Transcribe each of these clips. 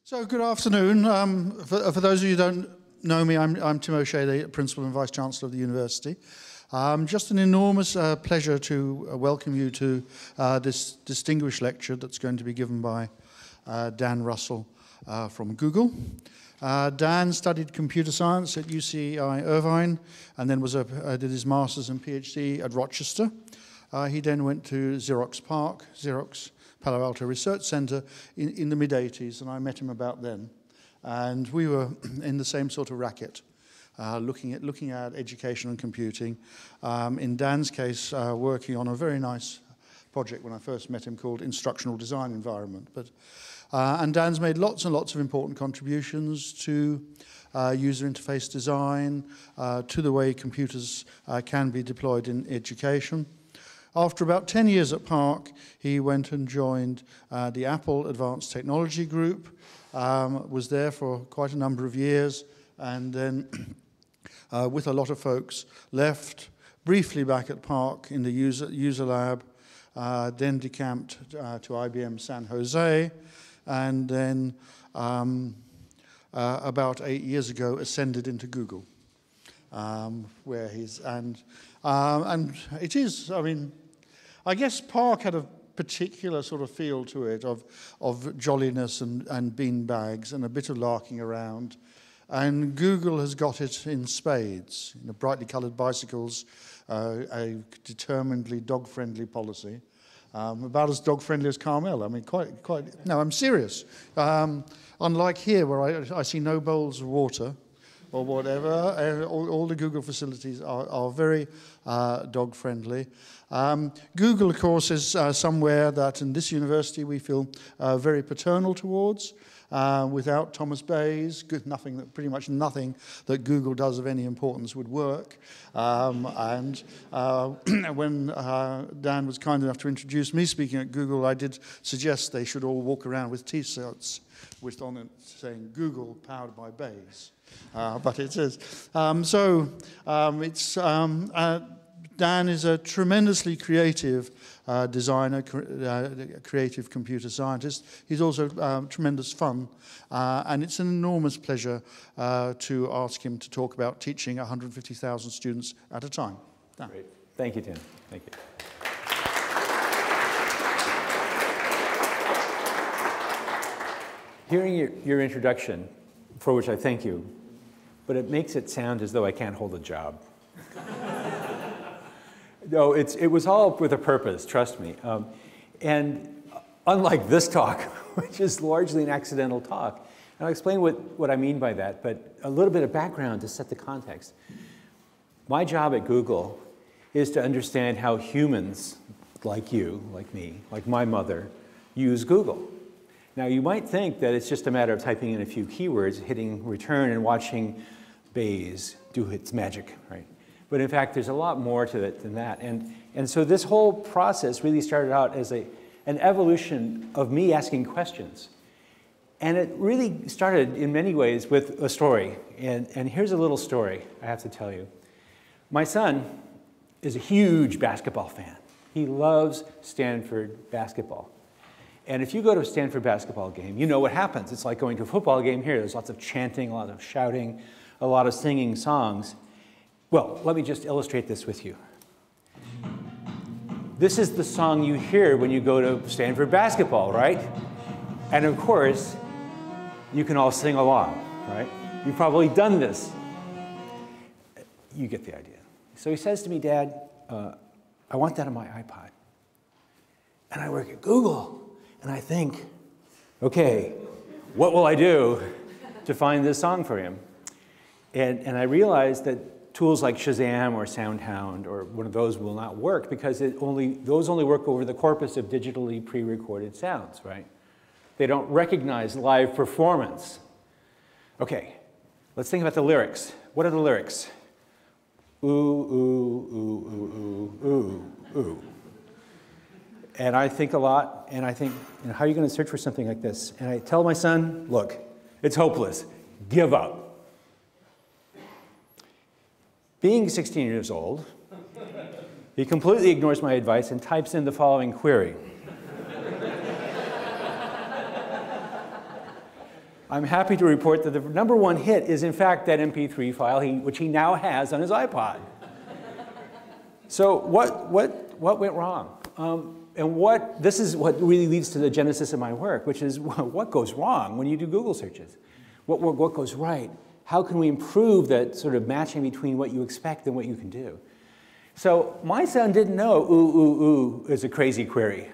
So good afternoon. For those of you who don't know me, I'm Tim O'Shea, the Principal and Vice Chancellor of the University. Just an enormous pleasure to welcome you to this distinguished lecture that's going to be given by Dan Russell from Google. Dan studied computer science at UCI Irvine and then did his master's and PhD at Rochester. He then went to Xerox PARC, Xerox Palo Alto Research Center in the mid-80s, and I met him about then. And we were in the same sort of racket, looking at education and computing. In Dan's case, working on a very nice project when I first met him called Instructional Design Environment. And Dan's made lots and lots of important contributions to user interface design, to the way computers can be deployed in education. After about 10 years at PARC, he went and joined the Apple Advanced Technology Group, was there for quite a number of years, and then, with a lot of folks, left briefly back at PARC in the user lab, then decamped to IBM San Jose, and then about 8 years ago ascended into Google, where he's, and it is, I mean, I guess PARC had a particular sort of feel to it of jolliness and bean bags and a bit of larking around. And Google has got it in spades, you know, brightly colored bicycles, a determinedly dog-friendly policy, about as dog-friendly as Carmel. I mean, quite, no, I'm serious. Unlike here, where I see no bowls of water or whatever, all the Google facilities are very dog-friendly. Google, of course, is somewhere that in this university we feel very paternal towards. Without Thomas Bayes, pretty much nothing that Google does of any importance would work. When Dan was kind enough to introduce me speaking at Google, I did suggest they should all walk around with T-shirts with on it saying Google powered by Bayes. But it is. Dan is a tremendously creative designer, creative computer scientist. He's also tremendous fun, and it's an enormous pleasure to ask him to talk about teaching 150,000 students at a time. Dan. Great. Thank you, Tim. Thank you. Hearing your introduction, for which I thank you, but it makes it sound as though I can't hold a job. No, it was all with a purpose, trust me. And unlike this talk, which is largely an accidental talk, and I'll explain what I mean by that, but a little bit of background to set the context. My job at Google is to understand how humans, like you, like me, like my mother, use Google. Now, you might think that it's just a matter of typing in a few keywords, hitting return, and watching Bayes do its magic, right? But in fact, there's a lot more to it than that. And so this whole process really started out as an evolution of me asking questions. And it really started in many ways with a story. And here's a little story I have to tell you. My son is a huge basketball fan. He loves Stanford basketball. And if you go to a Stanford basketball game, you know what happens. It's like going to a football game here. There's lots of chanting, a lot of shouting, a lot of singing songs. Well, let me just illustrate this with you. This is the song you hear when you go to Stanford basketball, right? And of course, you can all sing along, right? You've probably done this. You get the idea. So he says to me, Dad, I want that on my iPod. And I work at Google. And I think, okay, what will I do to find this song for him? And I realized that tools like Shazam or SoundHound or one of those will not work because those only work over the corpus of digitally pre-recorded sounds, right? They don't recognize live performance. Okay, let's think about the lyrics. What are the lyrics? Ooh, ooh, ooh, ooh, ooh, ooh, ooh. And I think a lot, and I think, you know, how are you going to search for something like this? And I tell my son, look, it's hopeless. Give up. Being 16 years old, he completely ignores my advice and types in the following query. I'm happy to report that the #1 hit is, in fact, that MP3 file, which he now has on his iPod. So what went wrong? And this is what really leads to the genesis of my work, which is what goes wrong when you do Google searches? What goes right? How can we improve that sort of matching between what you expect and what you can do? So my son didn't know ooh is a crazy query,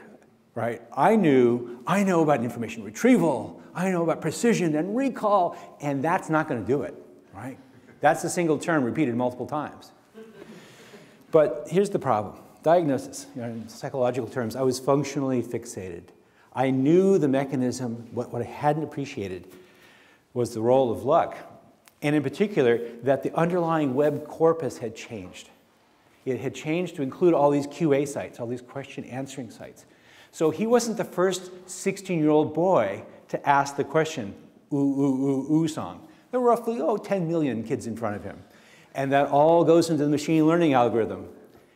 right? I know about information retrieval, I know about precision and recall, and that's not going to do it, right? That's a single term repeated multiple times. But here's the problem. Diagnosis, in psychological terms, I was functionally fixated. I knew the mechanism. What I hadn't appreciated was the role of luck, and in particular, that the underlying web corpus had changed. It had changed to include all these QA sites, all these question answering sites. So he wasn't the first 16-year-old boy to ask the question, ooh song. There were roughly, 10 million kids in front of him. And that all goes into the machine learning algorithm.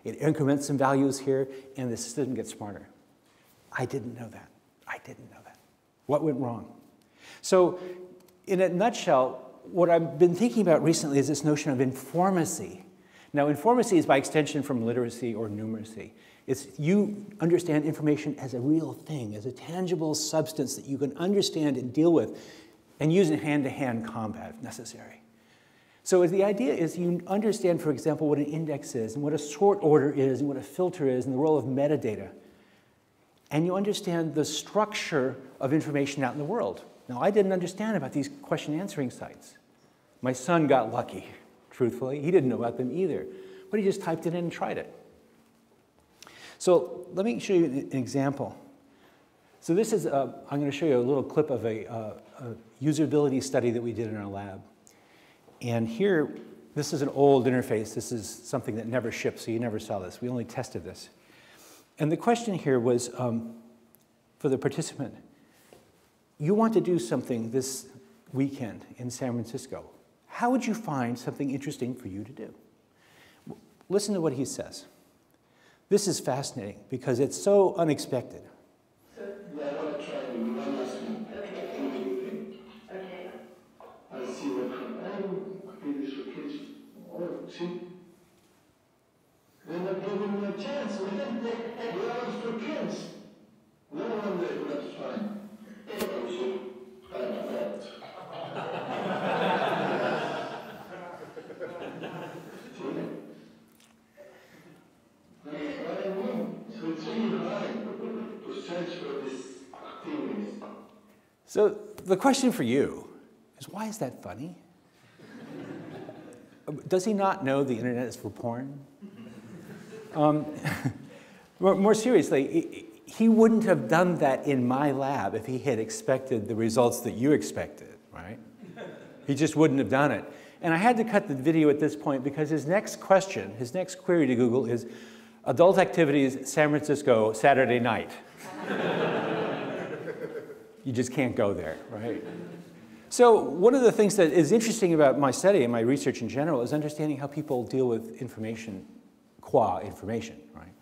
It increments some values here, and the system gets smarter. I didn't know that. I didn't know that. What went wrong? So in a nutshell, what I've been thinking about recently is this notion of Informa See. Now, Informa See is by extension from literacy or numeracy. It's you understand information as a real thing, as a tangible substance that you can understand and deal with and use in hand-to-hand combat if necessary. So the idea is you understand, for example, what an index is and what a sort order is and what a filter is and the role of metadata. And you understand the structure of information out in the world. Now, I didn't understand about these question answering sites. My son got lucky, truthfully. He didn't know about them either. But he just typed it in and tried it. So let me show you an example. So this is, I'm going to show you a little clip of a usability study that we did in our lab. And here, this is an old interface. This is something that never shipped, so you never saw this. We only tested this. And the question here was, for the participant, you want to do something this weekend in San Francisco. How would you find something interesting for you to do? Listen to what he says. This is fascinating because it's so unexpected. I want to try one last thing. Okay. I see what I this for kids. Oh, see? They're not giving me a chance, man. They are for kids. No one there, but that's fine. I'm an adult. So it's really hard to search for these things. So the question for you is, why is that funny? Does he not know the internet is for porn? More seriously, he wouldn't have done that in my lab if he had expected the results that you expected, right? He just wouldn't have done it. And I had to cut the video at this point because his next question, his next query to Google is, adult activities, San Francisco, Saturday night. You just can't go there, right? So one of the things that is interesting about my study and my research in general is understanding how people deal with information, qua information, right?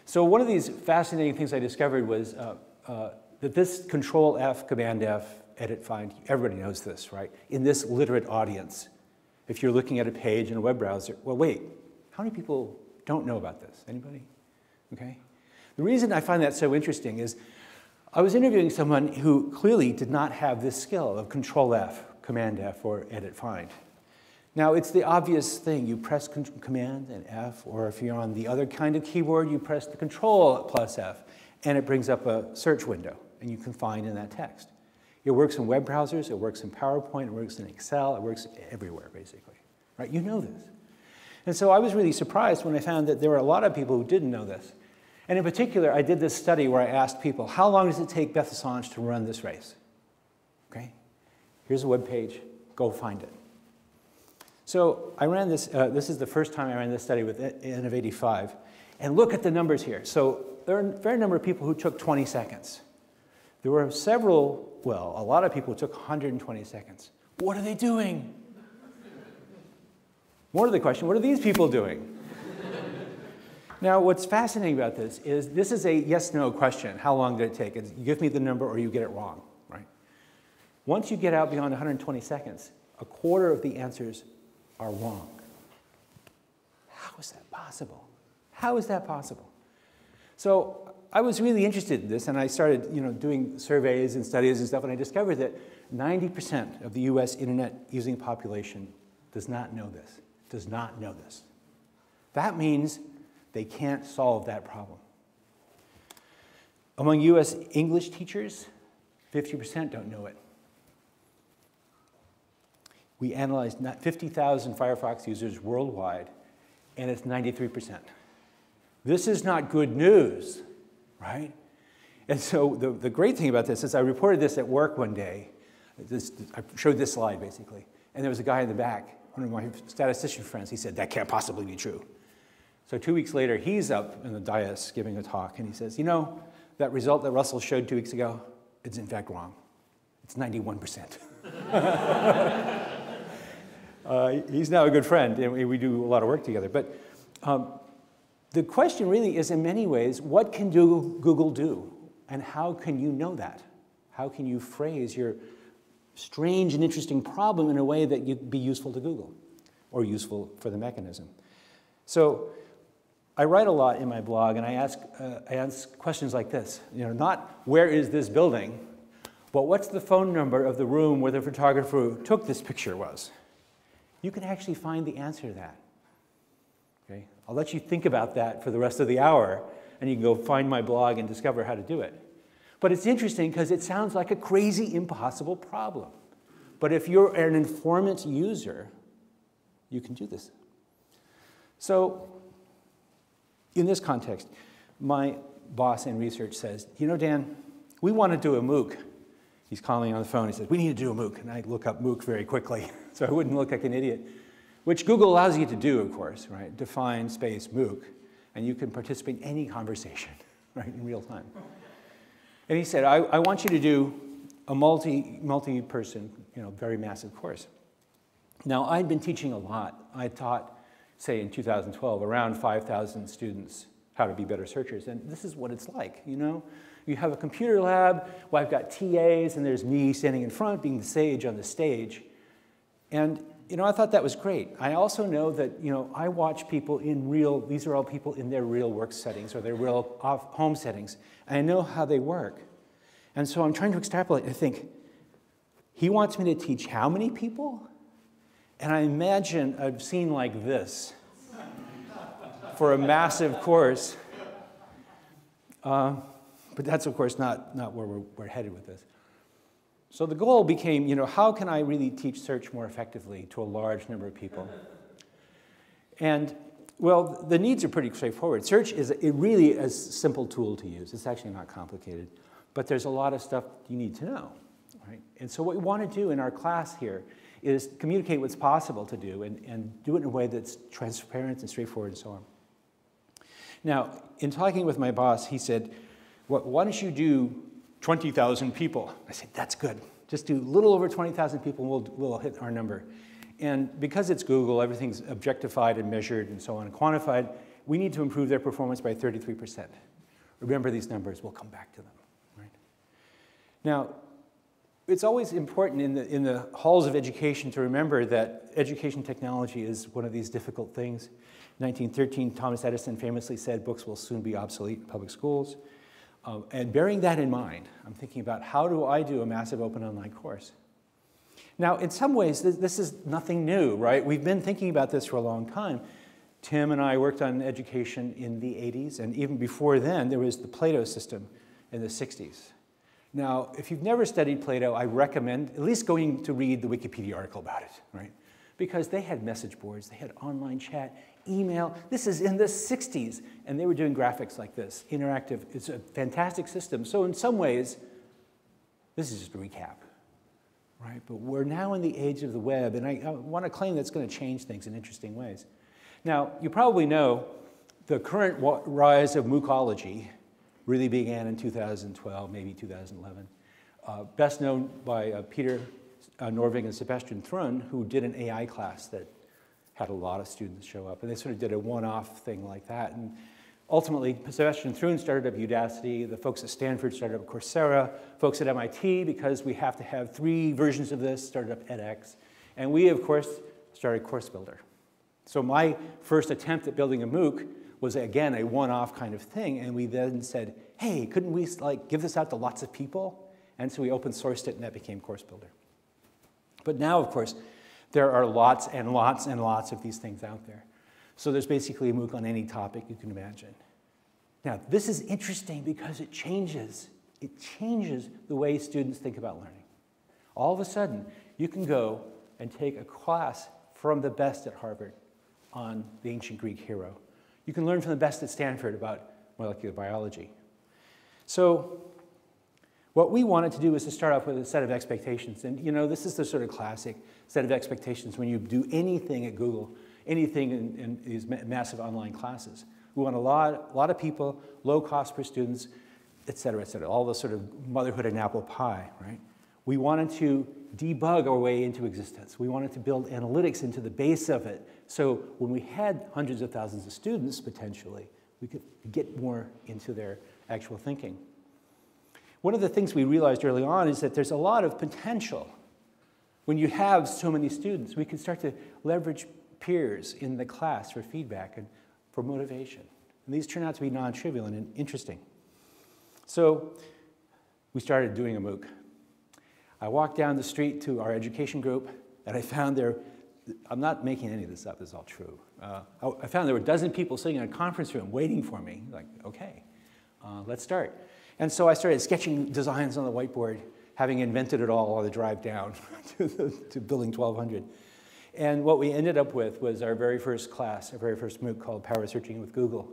So one of these fascinating things I discovered was that this Control F, Command F, Edit Find, everybody knows this, right? In this literate audience, if you're looking at a page in a web browser, well, wait, how many people don't know about this? Anybody? Okay. The reason I find that so interesting is I was interviewing someone who clearly did not have this skill of Control F, Command F, or Edit Find. Now, it's the obvious thing. You press Command and F, or if you're on the other kind of keyboard, you press the Control plus F, and it brings up a search window, and you can find in that text. It works in web browsers, it works in PowerPoint, it works in Excel, it works everywhere, basically. Right? You know this. And so I was really surprised when I found that there were a lot of people who didn't know this. And in particular, I did this study where I asked people, how long does it take Beth Assange to run this race? Okay? Here's a web page. Go find it. So I ran this. This is the first time I ran this study with N of 85. And look at the numbers here. So there are a fair number of people who took 20 seconds. There were several, well, a lot of people who took 120 seconds. What are they doing? More to the question, what are these people doing? Now, what's fascinating about this is a yes-no question. How long did it take? It's, you give me the number or you get it wrong, right? Once you get out beyond 120 seconds, a quarter of the answers are wrong. How is that possible? How is that possible? So I was really interested in this, and I started doing surveys and studies and stuff, and I discovered that 90% of the US internet using population does not know this, does not know this. That means they can't solve that problem. Among US English teachers, 50% don't know it. We analyzed 50,000 Firefox users worldwide, and it's 93%. This is not good news, right? And so the great thing about this is I reported this at work one day. I showed this slide, basically. And there was a guy in the back, one of my statistician friends. He said, that can't possibly be true. So 2 weeks later, he's up in the dais giving a talk, and he says, that result that Russell showed 2 weeks ago, it's in fact wrong. It's 91%. He's now a good friend, and we do a lot of work together. But the question really is, in many ways, what can Google do? And how can you know that? How can you phrase your strange and interesting problem in a way that you'd be useful to Google or useful for the mechanism? So I write a lot in my blog, and I ask questions like this. Not where is this building, but what's the phone number of the room where the photographer who took this picture was? You can actually find the answer to that. Okay? I'll let you think about that for the rest of the hour, and you can go find my blog and discover how to do it. But it's interesting because it sounds like a crazy, impossible problem. But if you're an informant user, you can do this. So in this context, my boss in research says, Dan, we want to do a MOOC. He's calling me on the phone. He says, we need to do a MOOC. And I look up MOOC very quickly, so I wouldn't look like an idiot, which Google allows you to do, of course, right? Define space MOOC, and you can participate in any conversation, right, in real time. And he said, I want you to do a multi-person, very massive course. Now, I'd been teaching a lot. I taught, say, in 2012, around 5,000 students how to be better searchers. And this is what it's like, You have a computer lab, well, I've got TAs, and there's me standing in front, being the sage on the stage. And, I thought that was great. I also know that, I watch people these are all people in their real work settings or their real home settings, and I know how they work. And so I'm trying to extrapolate and think, he wants me to teach how many people? And I imagine a scene like this for a massive course. But that's, of course, not where we're headed with this. So the goal became, how can I really teach search more effectively to a large number of people? And, well, the needs are pretty straightforward. Search is really a simple tool to use. It's actually not complicated. But there's a lot of stuff you need to know, right? And so what we want to do in our class here is communicate what's possible to do and do it in a way that's transparent and straightforward and so on. Now, in talking with my boss, he said, why don't you do 20,000 people? I said, that's good. Just do a little over 20,000 people, and we'll hit our number. And because it's Google, everything's objectified and measured and so on and quantified, we need to improve their performance by 33%. Remember these numbers, we'll come back to them. Right? Now, it's always important in the halls of education to remember that education technology is one of these difficult things. In 1913, Thomas Edison famously said, books will soon be obsolete in public schools. And bearing that in mind, I'm thinking about how do I do a massive open online course? Now, in some ways, this is nothing new, right? We've been thinking about this for a long time. Tim and I worked on education in the 80s, and even before then, there was the Plato system in the 60s. Now, if you've never studied Plato, I recommend at least going to read the Wikipedia article about it, right? Because they had message boards, they had online chat, email. This is in the 60s, and they were doing graphics like this, interactive. It's a fantastic system. So in some ways, this is just a recap, right? But we're now in the age of the web, and I want to claim that's going to change things in interesting ways. Now, you probably know the current rise of MOOCology really began in 2012, maybe 2011. Best known by Peter Norvig and Sebastian Thrun, who did an AI class that had a lot of students show up. And they sort of did a one-off thing like that. And Ultimately, Sebastian Thrun started up Udacity, the folks at Stanford started up Coursera, folks at MIT, because we have to have 3 versions of this, started up edX, and we, of course, started Course Builder. So my first attempt at building a MOOC was, again, a one-off kind of thing, and we then said, hey, couldn't we give this out to lots of people? And so we open sourced it, and that became Course Builder. But now, of course, there are lots and lots and lots of these things out there. So there's basically a MOOC on any topic you can imagine. Now, this is interesting because it changes the way students think about learning. All of a sudden, you can go and take a class from the best at Harvard on the ancient Greek hero. You can learn from the best at Stanford about molecular biology. So what we wanted to do was to start off with a set of expectations. And this is the sort of classic set of expectations when you do anything at Google, anything in these massive online classes. We want a lot of people, low cost per students, et cetera, all the sort of motherhood and apple pie, right? We wanted to debug our way into existence. We wanted to build analytics into the base of it. So when we had hundreds of thousands of students, potentially, we could get more into their actual thinking. One of the things we realized early on is that there's a lot of potential. When you have so many students, we can start to leverage peers in the class for feedback and for motivation. And these turn out to be non-trivial and interesting. So we started doing a MOOC. I walked down the street to our education group, and I found there, I'm not making any of this up, this is all true. I found there were a dozen people sitting in a conference room waiting for me, like, okay, let's start. And so I started sketching designs on the whiteboard, having invented it all on the drive down to building 1200. And what we ended up with was our very first class, our very first MOOC called Power Searching with Google.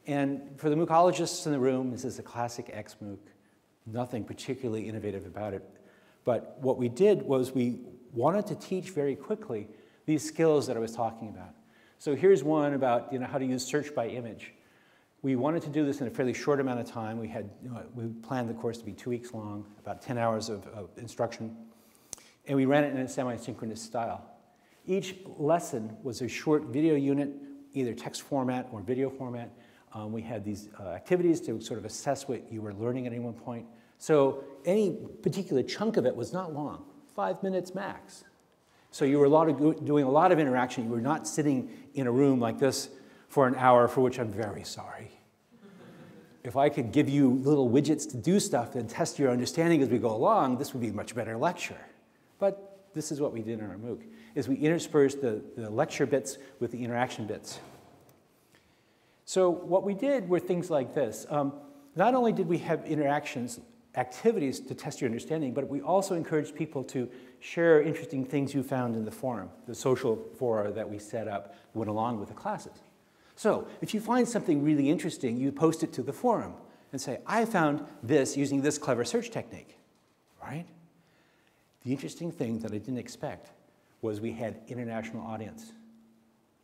And for the MOOCologists in the room, this is a classic X MOOC, nothing particularly innovative about it. But what we did was we wanted to teach very quickly these skills that I was talking about. So here's one about how to use search by image. We wanted to do this in a fairly short amount of time. We planned the course to be 2 weeks long, about 10 hours of instruction. And we ran it in a semi-synchronous style. Each lesson was a short video unit, either text format or video format. We had these activities to sort of assess what you were learning at any one point. So any particular chunk of it was not long, 5 minutes max. So you were doing a lot of interaction. You were not sitting in a room like this for an hour, for which I'm very sorry. If I could give you little widgets to do stuff and test your understanding as we go along, this would be a much better lecture. But this is what we did in our MOOC, is we interspersed the lecture bits with the interaction bits. So what we did were things like this. Not only did we have activities to test your understanding, but we also encouraged people to share interesting things you found in the forum, the social fora that we set up went along with the classes. So if you find something really interesting, you post it to the forum and say, I found this using this clever search technique, right? The interesting thing that I didn't expect was we had international audience.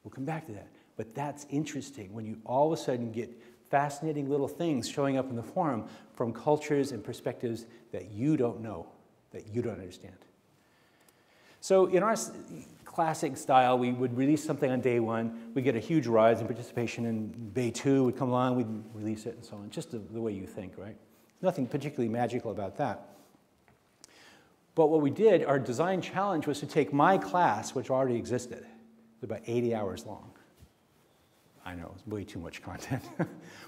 We'll come back to that. But that's interesting when you all of a sudden get fascinating little things showing up in the forum from cultures and perspectives that you don't know, that you don't understand. So in our classic style, we would release something on day 1. We'd get a huge rise in participation, and day 2 would come along, we'd release it, and so on. Just the way you think, right? Nothing particularly magical about that. But what we did, our design challenge was to take my class, which already existed. It was about 80 hours long. I know, it's way too much content.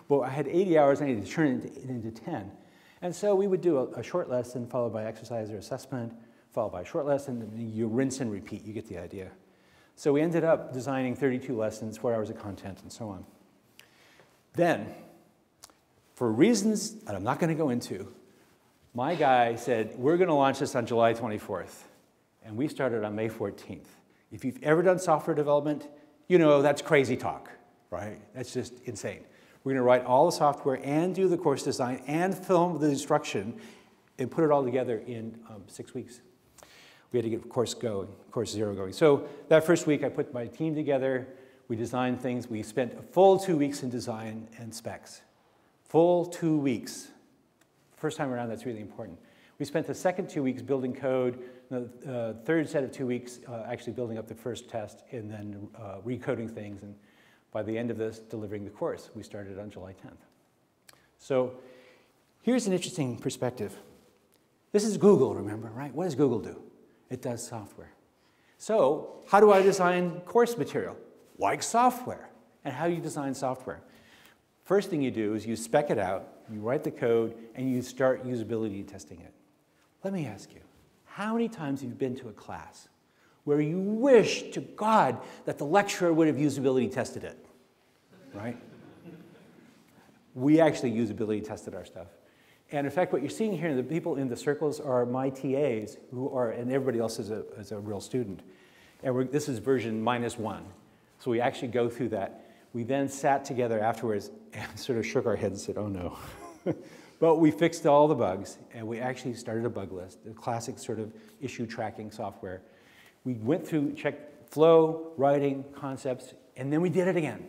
Well, I had 80 hours, I needed to turn it into 10. And so we would do a short lesson followed by exercise or assessment, followed by a short lesson, and you rinse and repeat, you get the idea. So we ended up designing 32 lessons, 4 hours of content, and so on. Then, for reasons that I'm not going to go into, my guy said, we're going to launch this on July 24th. And we started on May 14th. If you've ever done software development, you know that's crazy talk, right? That's just insane. We're going to write all the software and do the course design and film the instruction and put it all together in 6 weeks. We had to get course 0 going. So that first week, I put my team together. We designed things. We spent a full 2 weeks in design and specs. Full 2 weeks. First time around, that's really important. We spent the second 2 weeks building code, the third set of 2 weeks actually building up the first test, and then recoding things and by the end of this, delivering the course. We started on July 10th. So here's an interesting perspective. This is Google, remember, right? What does Google do? It does software. So how do I design course material? Like software. And how do you design software? First thing you do is you spec it out, you write the code, and you start usability testing it. Let me ask you, how many times have you been to a class where you wish to God that the lecturer would have usability tested it, right? We actually usability tested our stuff. And in fact, what you're seeing here, the people in the circles are my TAs, who are, and everybody else is a real student. And this is version -1. So we actually go through that. We then sat together afterwards and sort of shook our heads and said, oh no. But we fixed all the bugs, and we actually started a bug list, the classic sort of issue tracking software. We went through, checked flow, writing, concepts, and then we did it again.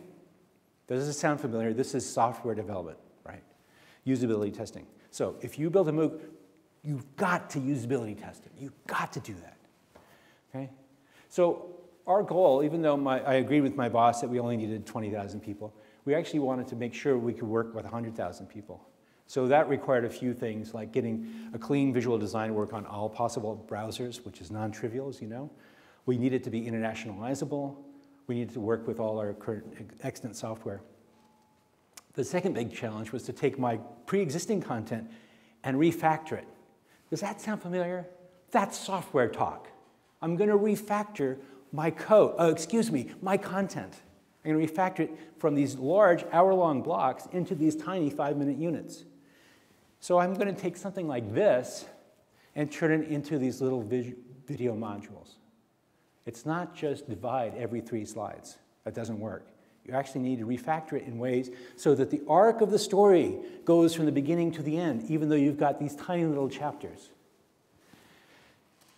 Does this sound familiar? This is software development, right? Usability testing. So if you build a MOOC, you've got to usability test it. You've got to do that, okay? So our goal, even though I agreed with my boss that we only needed 20,000 people, we actually wanted to make sure we could work with 100,000 people. So that required a few things, like getting a clean visual design work on all possible browsers, which is non-trivial, as you know. We needed to be internationalizable. We needed to work with all our current extant software. The second big challenge was to take my pre-existing content and refactor it. Does that sound familiar? That's software talk. I'm going to refactor my code, my content. I'm going to refactor it from these large hour-long blocks into these tiny 5-minute units. So I'm going to take something like this and turn it into these little video modules. It's not just divide every 3 slides. That doesn't work. You actually need to refactor it in ways so that the arc of the story goes from the beginning to the end, even though you've got these tiny little chapters.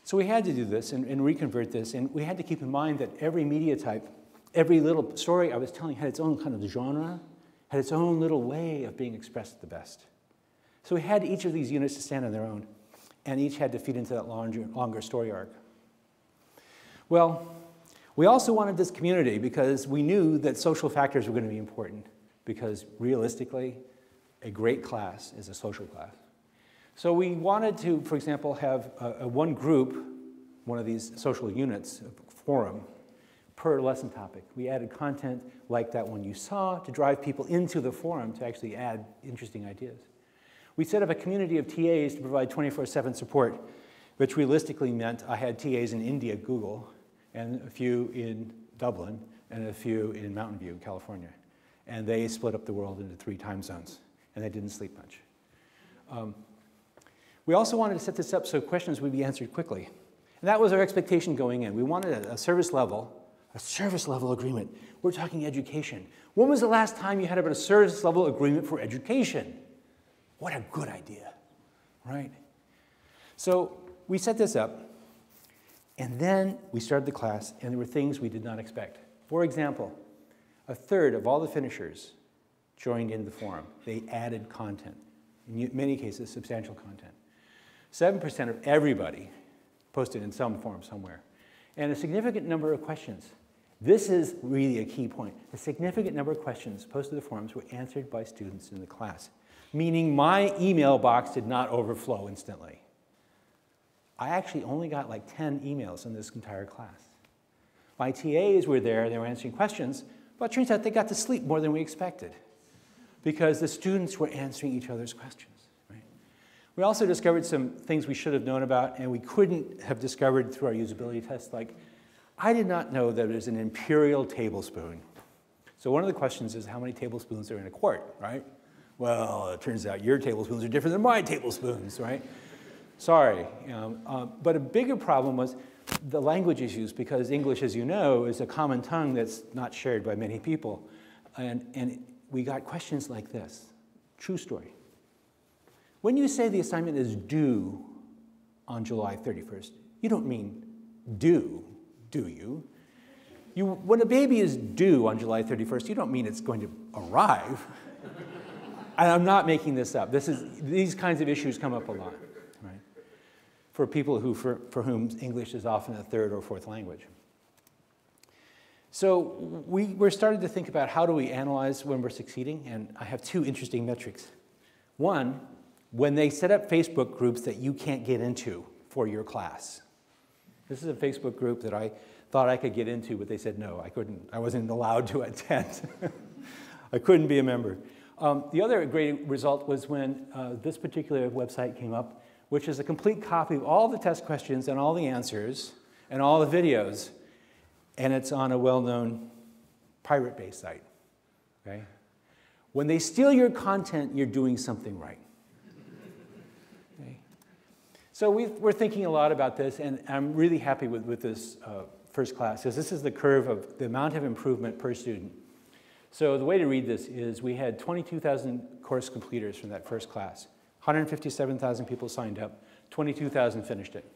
So we had to do this and reconvert this, and we had to keep in mind that every media type, every little story I was telling had its own kind of genre, had its own little way of being expressed at the best. So we had each of these units to stand on their own, and each had to feed into that longer story arc. Well, we also wanted this community because we knew that social factors were going to be important, because realistically, a great class is a social class. So we wanted to, for example, have one group, one of these social units, a forum, per lesson topic. We added content like that one you saw to drive people into the forum to actually add interesting ideas. We set up a community of TAs to provide 24/7 support, which realistically meant I had TAs in India, Google, and a few in Dublin, and a few in Mountain View, California. And they split up the world into 3 time zones, and they didn't sleep much. We also wanted to set this up so questions would be answered quickly. And that was our expectation going in. We wanted a service level agreement. We're talking education. When was the last time you had a service level agreement for education? What a good idea, right? So we set this up, and then we started the class, and there were things we did not expect. For example, 1/3 of all the finishers joined in the forum. They added content, in many cases, substantial content. 7% of everybody posted in some form somewhere. And a significant number of questions. This is really a key point. A significant number of questions posted to the forums were answered by students in the class, meaning my email box did not overflow instantly. I actually only got like 10 emails in this entire class. My TAs were there, they were answering questions, but it turns out they got to sleep more than we expected because the students were answering each other's questions. Right? We also discovered some things we should have known about and we couldn't have discovered through our usability tests, like I did not know that there's an imperial tablespoon. So one of the questions is how many tablespoons are in a quart, right? Well, it turns out your tablespoons are different than my tablespoons, right? Sorry. But a bigger problem was the language issues, because English, as you know, is a common tongue that's not shared by many people. And we got questions like this. True story. When you say the assignment is due on July 31st, you don't mean due, do you? When a baby is due on July 31st, you don't mean it's going to arrive. And I'm not making this up. These kinds of issues come up a lot, right? For people for whom English is often a 3rd or 4th language. So we're starting to think about how do we analyze when we're succeeding, and I have two interesting metrics. One, when they set up Facebook groups that you can't get into for your class. This is a Facebook group that I thought I could get into, but they said no, I couldn't. I wasn't allowed to attend. I couldn't be a member. The other great result was when this particular website came up, which is a complete copy of all the test questions and all the answers and all the videos, and it's on a well-known pirate-based site. Okay? When they steal your content, you're doing something right. Okay? So we're thinking a lot about this, and I'm really happy with this first class, because this is the curve of the amount of improvement per student. So the way to read this is we had 22,000 course completers from that first class. 157,000 people signed up. 22,000 finished it.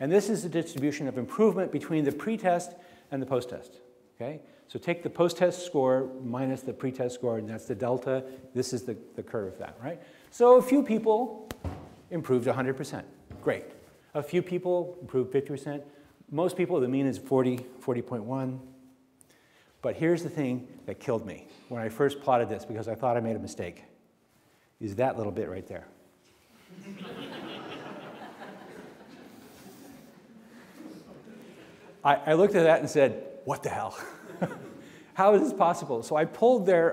And this is the distribution of improvement between the pre-test and the post-test. Okay? So take the post-test score minus the pre-test score, and that's the delta. This is the curve of that, right? So a few people improved 100%. Great. A few people improved 50%. Most people, the mean is 40, 40.1. But here's the thing that killed me when I first plotted this, because I thought I made a mistake, is that little bit right there. I looked at that and said, what the hell? How is this possible? So I pulled their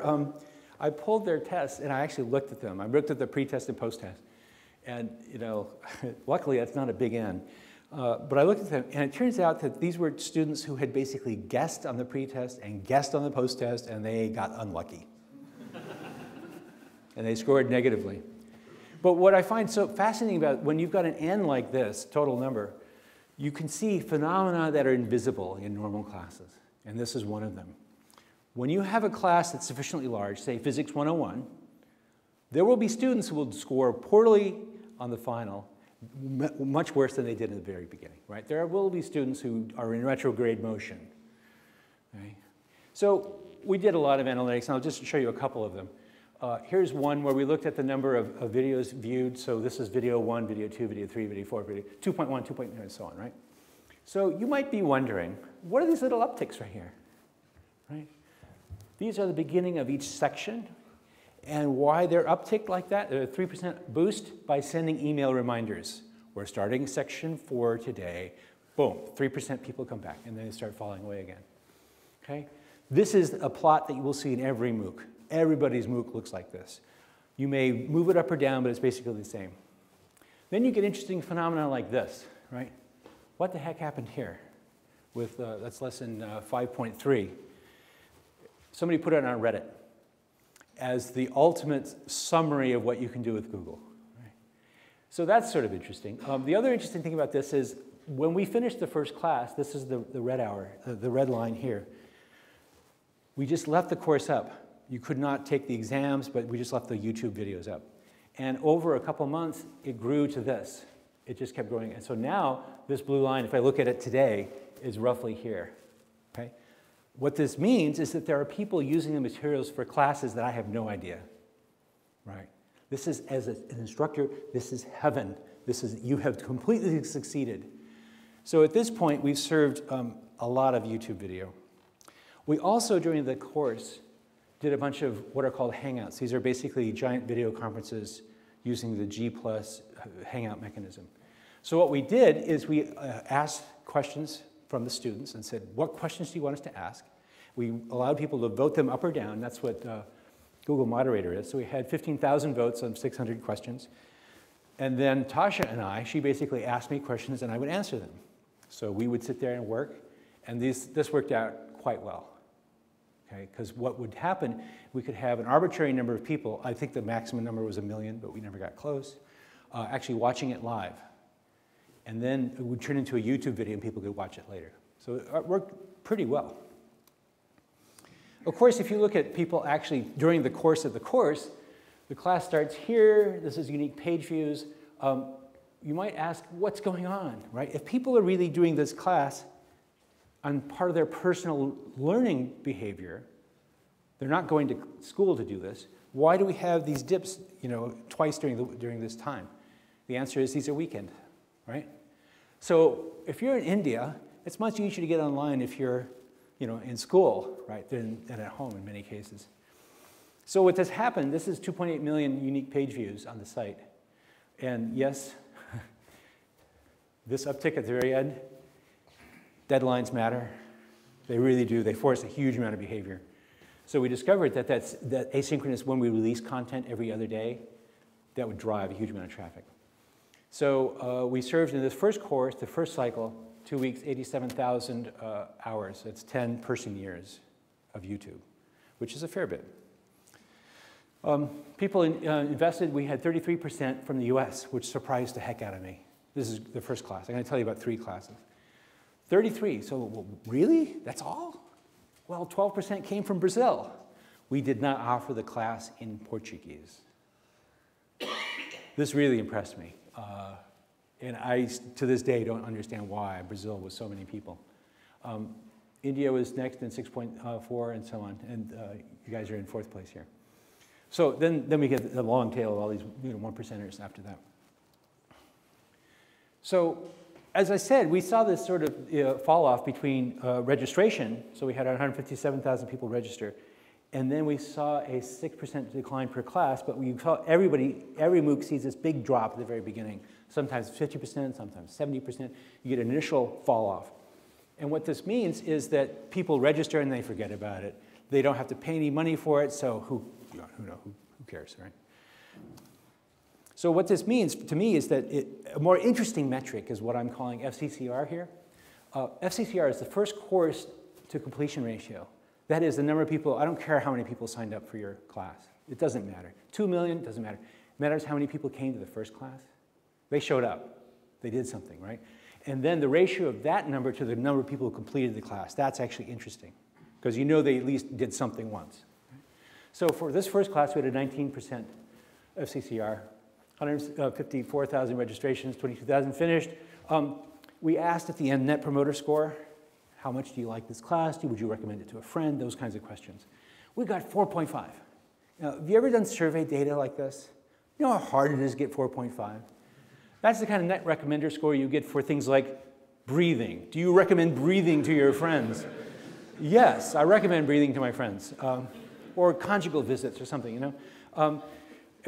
tests, and I actually looked at them. I looked at the pre-test and post-test. And, you know, luckily that's not a big N. But I looked at them, and it turns out that these were students who had basically guessed on the pre-test and guessed on the post-test, and they got unlucky. And they scored negatively. But what I find so fascinating about when you've got an N like this, total number, you can see phenomena that are invisible in normal classes. And this is one of them. When you have a class that's sufficiently large, say Physics 101, there will be students who will score poorly on the final, much worse than they did in the very beginning, right? There will be students who are in retrograde motion. Okay? So we did a lot of analytics, and I'll just show you a couple of them. Here's one where we looked at the number of videos viewed. So this is video 1, video 2, video 3, video 4, video 2.1, 2.9, and so on, right? So you might be wondering, what are these little upticks right here, right? These are the beginning of each section, and why they're upticked like that, a 3% boost by sending email reminders. We're starting section 4 today. Boom, 3% people come back, and then they start falling away again. Okay? This is a plot that you will see in every MOOC. Everybody's MOOC looks like this. You may move it up or down, but it's basically the same. Then you get interesting phenomena like this, right? What the heck happened here with, that's lesson 5.3. Somebody put it on Reddit as the ultimate summary of what you can do with Google. Right? So that's sort of interesting. The other interesting thing about this is when we finished the first class, this is the red hour, the red line here, we just left the course up. You could not take the exams, but we just left the YouTube videos up. And over a couple months, it grew to this. It just kept growing. And so now, this blue line, if I look at it today, is roughly here. Okay? What this means is that there are people using the materials for classes that I have no idea. Right? This is, as an instructor, this is heaven. This is, you have completely succeeded. So at this point, we've served a lot of YouTube video. We also, during the course, did a bunch of what are called Hangouts. These are basically giant video conferences using the G+ Hangout mechanism. So what we did is we asked questions from the students and said, what questions do you want us to ask? We allowed people to vote them up or down. That's what Google Moderator is. So we had 15,000 votes on 600 questions. And then Tasha and I, she basically asked me questions and I would answer them. So we would sit there and work, and this worked out quite well. Okay, because what would happen, we could have an arbitrary number of people, I think the maximum number was 1 million, but we never got close, actually watching it live. And then it would turn into a YouTube video and people could watch it later. So it worked pretty well. Of course, if you look at people actually during the course of the course, the class starts here, this is unique page views. You might ask, what's going on, right? If people are really doing this class on part of their personal learning behavior, they're not going to school to do this, why do we have these dips, you know, twice during this time? The answer is these are weekend, right? So if you're in India, it's much easier to get online if you're in school, right, than at home in many cases. So what has happened, this is 2.8 million unique page views on the site. And yes, this uptick at the very end, deadlines matter. They really do. They force a huge amount of behavior. So we discovered that that asynchronous, when we release content every other day, that would drive a huge amount of traffic. So we served in this first course, the first cycle, 2 weeks, 87,000 hours. That's 10 person years of YouTube, which is a fair bit. People invested, we had 33% from the US, which surprised the heck out of me. This is the first class. I'm going to tell you about 3 classes. 33, so well, really? That's all? Well, 12% came from Brazil. We did not offer the class in Portuguese. This really impressed me. And I, to this day, don't understand why Brazil was so many people. India was next in 6.4 and so on. And you guys are in 4th place here. So then we get the long tail of all these 1%ers after that. So as I said, we saw this sort of fall off between registration. So we had 157,000 people register. And then we saw a 6% decline per class, but we saw every MOOC sees this big drop at the very beginning. Sometimes 50%, sometimes 70%. You get an initial fall off. And what this means is that people register and they forget about it. They don't have to pay any money for it, so who cares, right? So what this means to me is that a more interesting metric is what I'm calling FCCR here. FCCR is the first course to completion ratio. That is the number of people, I don't care how many people signed up for your class. It doesn't matter. 2 million, doesn't matter. It matters how many people came to the first class. They showed up. They did something, right? And then the ratio of that number to the number of people who completed the class, that's actually interesting. Because you know they at least did something once. So for this first class, we had a 19% FCCR, 154,000 registrations, 22,000 finished. We asked at the end net promoter score, how much do you like this class? Would you recommend it to a friend? Those kinds of questions. We got 4.5. Now, have you ever done survey data like this? You know how hard it is to get 4.5? That's the kind of net recommender score you get for things like breathing. Do you recommend breathing to your friends? Yes, I recommend breathing to my friends. Or conjugal visits or something, And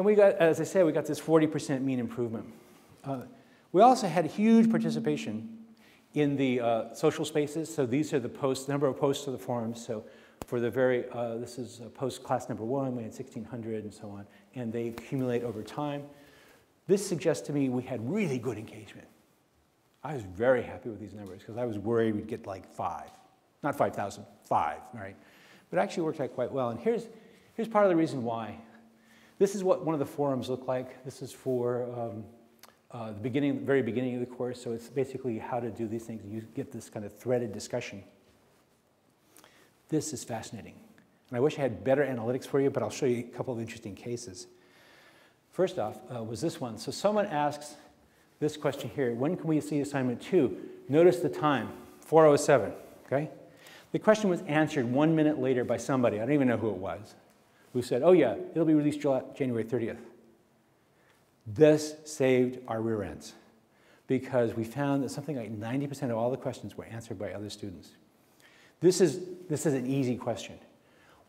we got, as I said, we got this 40% mean improvement. We also had huge participation in the social spaces. So these are the posts, number of posts to the forums. So for the very, this is post class number 1, we had 1,600 and so on. And they accumulate over time. This suggests to me we had really good engagement. I was very happy with these numbers because I was worried we'd get like 5. Not 5,000, 5, right? But it actually worked out quite well. And here's part of the reason why. This is what one of the forums look like. This is for the very beginning of the course. So it's basically how to do these things. You get this kind of threaded discussion. This is fascinating. And I wish I had better analytics for you, but I'll show you a couple of interesting cases. First off was this one. So someone asks this question here. When can we see assignment 2? Notice the time, 4:07, okay? The question was answered 1 minute later by somebody. I don't even know who it was. Who said, oh yeah, it'll be released January 30th. This saved our rear ends because we found that something like 90% of all the questions were answered by other students. This is an easy question.